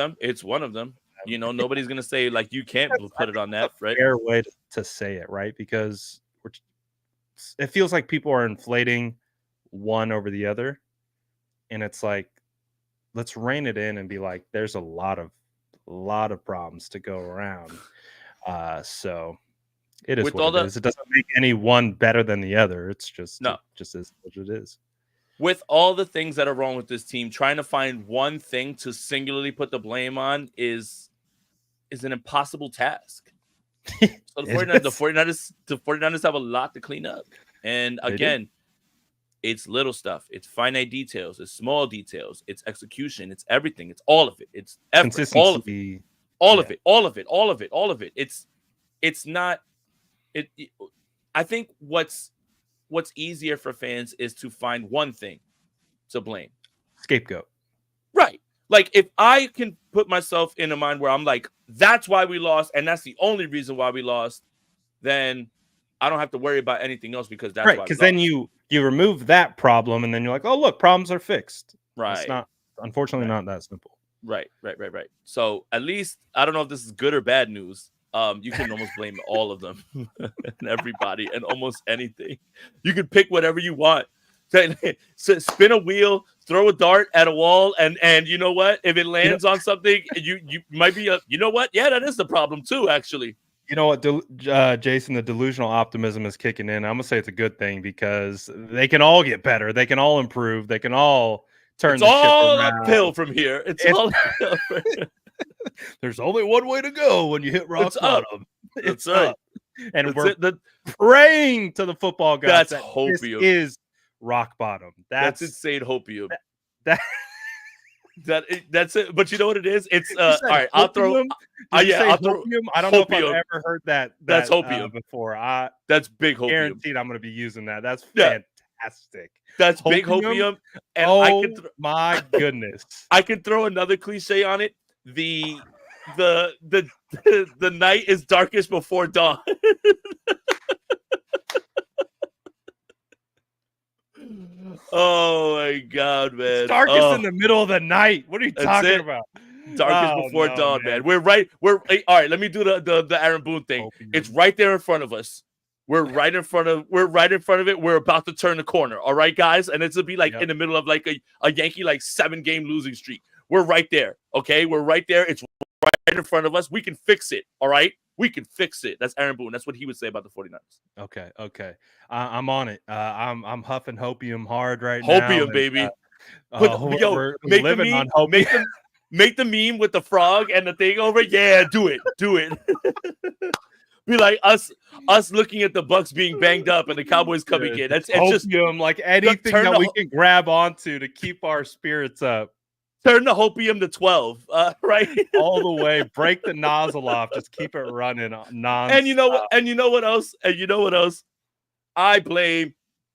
them. You know, nobody's gonna say like you can't put it on that, right? Fair way to say it, right? Because it feels like people are inflating one over the other, and it's like, let's rein it in and be like, there's a lot of problems to go around. So it is With what all it the is. It doesn't make any one better than the other. It's just no, it just is what it is. with all the things that are wrong with this team, trying to find one thing to singularly put the blame on is an impossible task. So It the is. 49ers have a lot to clean up. And They do. again, it's little stuff. It's finite details. It's small details. It's execution. It's everything. It's all of it. It's effort. All of it. Consistency. All Yeah. of it. All of it. All of it. All of it. It's not it. I think what's easier for fans is to find one thing to blame. Scapegoat. Right. Like if I can put myself in a mind where I'm like, that's why we lost, and that's the only reason why we lost, then I don't have to worry about anything else because that's Right. why. Because then you remove that problem and then you're like, oh look, problems are fixed. Right. It's not, unfortunately, not that simple. Right. So at least I don't know if this is good or bad news. You can almost blame all of them and everybody and almost anything. You can pick whatever you want. So spin a wheel, throw a dart at a wall, and you know what? If it lands on something, you might be you know what? Yeah, that is the problem too, actually. You know what, Jason, the delusional optimism is kicking in. I'm gonna say it's a good thing because they can all get better. They can all improve. They can all turn It's the ship all around. uphill from here. It's all uphill. There's only one way to go when you hit rock bottom. It's up. And that's we're praying to the football gods that's that hopium. this is rock bottom. That's insane hopium. That's it. But you know what it is? It's all right. I'll throw. I'll throw. I don't know if I've ever heard that. That's hopium before. That's big hopium. Guaranteed, I'm going to be using that. That's fantastic. That's big hopium. And oh my goodness! I can throw another cliche on it. The night is darkest before dawn. Oh my god, man! It's darkest in the middle of the night. What are you talking about? Darkest before dawn, man. We're right. All right. Let me do the Aaron Boone thing. It's right there in front of us. We're right in front of it. We're about to turn the corner. All right, guys, and it's to be like in the middle of like a Yankee like 7-game losing streak. We're right there. Okay, we're right there. It's right in front of us. We can fix it. All right. We can fix it. That's Aaron Boone. That's what he would say about the 49ers. Okay. I'm on it. I'm huffing hopium hard right now. Hopium, baby. We're living on hopium. Make the meme with the frog and the thing over. Yeah, do it. Be like us looking at the Bucks being banged up and the Cowboys coming in. It's just like anything that we can grab onto to keep our spirits up. Turn the hopium to 12, right? All the way. Break the nozzle off. Just keep it running nonstop. And you know what else? I blame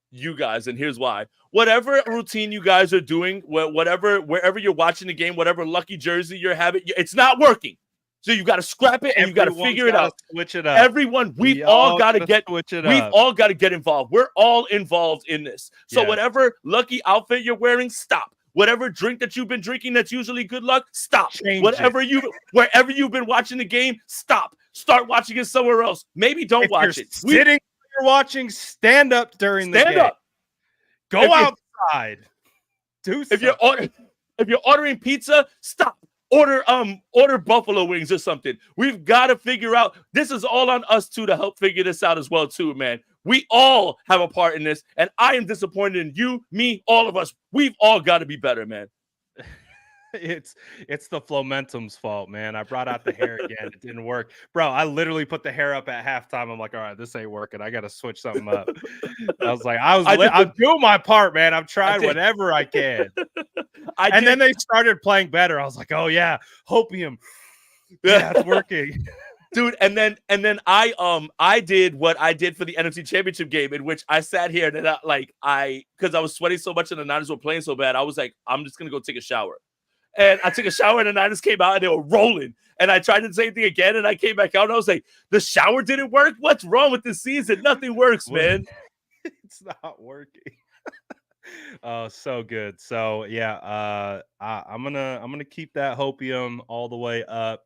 you guys, and here's why. Whatever routine you guys are doing, wherever you're watching the game, whatever lucky jersey you're having, it's not working. So you got to scrap it and you got to figure it out. Switch it up. Everyone, we've all got to get involved. We're all involved in this. So whatever lucky outfit you're wearing, stop. Whatever drink that you've been drinking that's usually good luck, stop. Wherever you've been watching the game, stop. Start watching it somewhere else. Maybe don't watch it. You're watching, stand up during the game. Stand up. Go outside. Do something. If you're ordering pizza, stop. Order buffalo wings or something. We've got to figure out. This is all on us too to help figure this out as well too, man. We all have a part in this, and I am disappointed in you, me, all of us. We've all got to be better, man. It's the Flomentum's fault, man. I brought out the hair again. It didn't work. Bro, I literally put the hair up at halftime. I'm like, all right, this ain't working. I got to switch something up. I was like, I'm doing my part, man. I'm trying whatever I can. Then they started playing better. I was like, oh, yeah, hopium. Yeah, it's working. Dude, and then I did what I did for the NFC Championship game, in which I sat here and because I was sweating so much and the Niners were playing so bad, I was like, I'm just gonna go take a shower. And I took a shower and the Niners came out and they were rolling. And I tried the same thing again and I came back out and I was like, the shower didn't work? What's wrong with this season? Nothing works, man. It's not working. Oh, so good. So yeah, I'm gonna keep that hopium all the way up.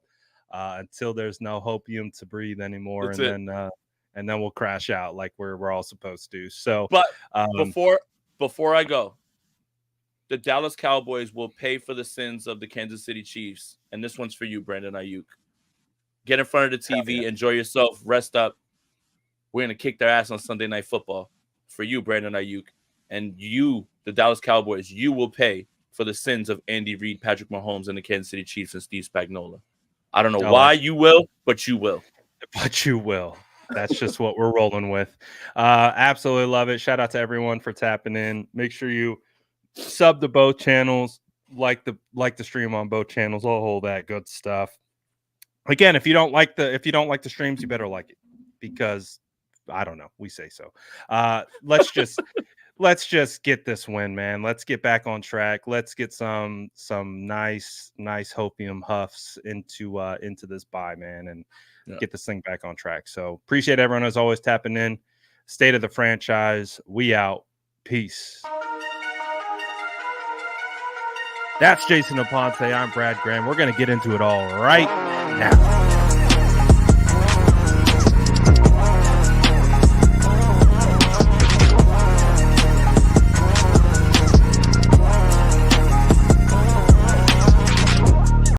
until there's no hopium to breathe anymore, That's and it. then we'll crash out like we're all supposed to. So, But before I go, the Dallas Cowboys will pay for the sins of the Kansas City Chiefs, and this one's for you, Brandon Ayuk. Get in front of the TV, enjoy yourself, rest up. We're gonna kick their ass on Sunday Night Football. For you, Brandon Ayuk, and you, the Dallas Cowboys, you will pay for the sins of Andy Reid, Patrick Mahomes, and the Kansas City Chiefs and Steve Spagnuolo. I don't know why you will, but you will. But you will. That's just what we're rolling with. Absolutely love it. Shout out to everyone for tapping in. Make sure you sub to both channels, like the stream on both channels, all that good stuff. Again, if you don't like the streams, you better like it, because I don't know, we say so. Let's just get this win, man. Let's get back on track. Let's get some nice hopium huffs into this bye, man, and get this thing back on track. So appreciate everyone as always tapping in. State of the franchise. We out. Peace. That's Jason Aponte. I'm Brad Graham. We're going to get into it all right now.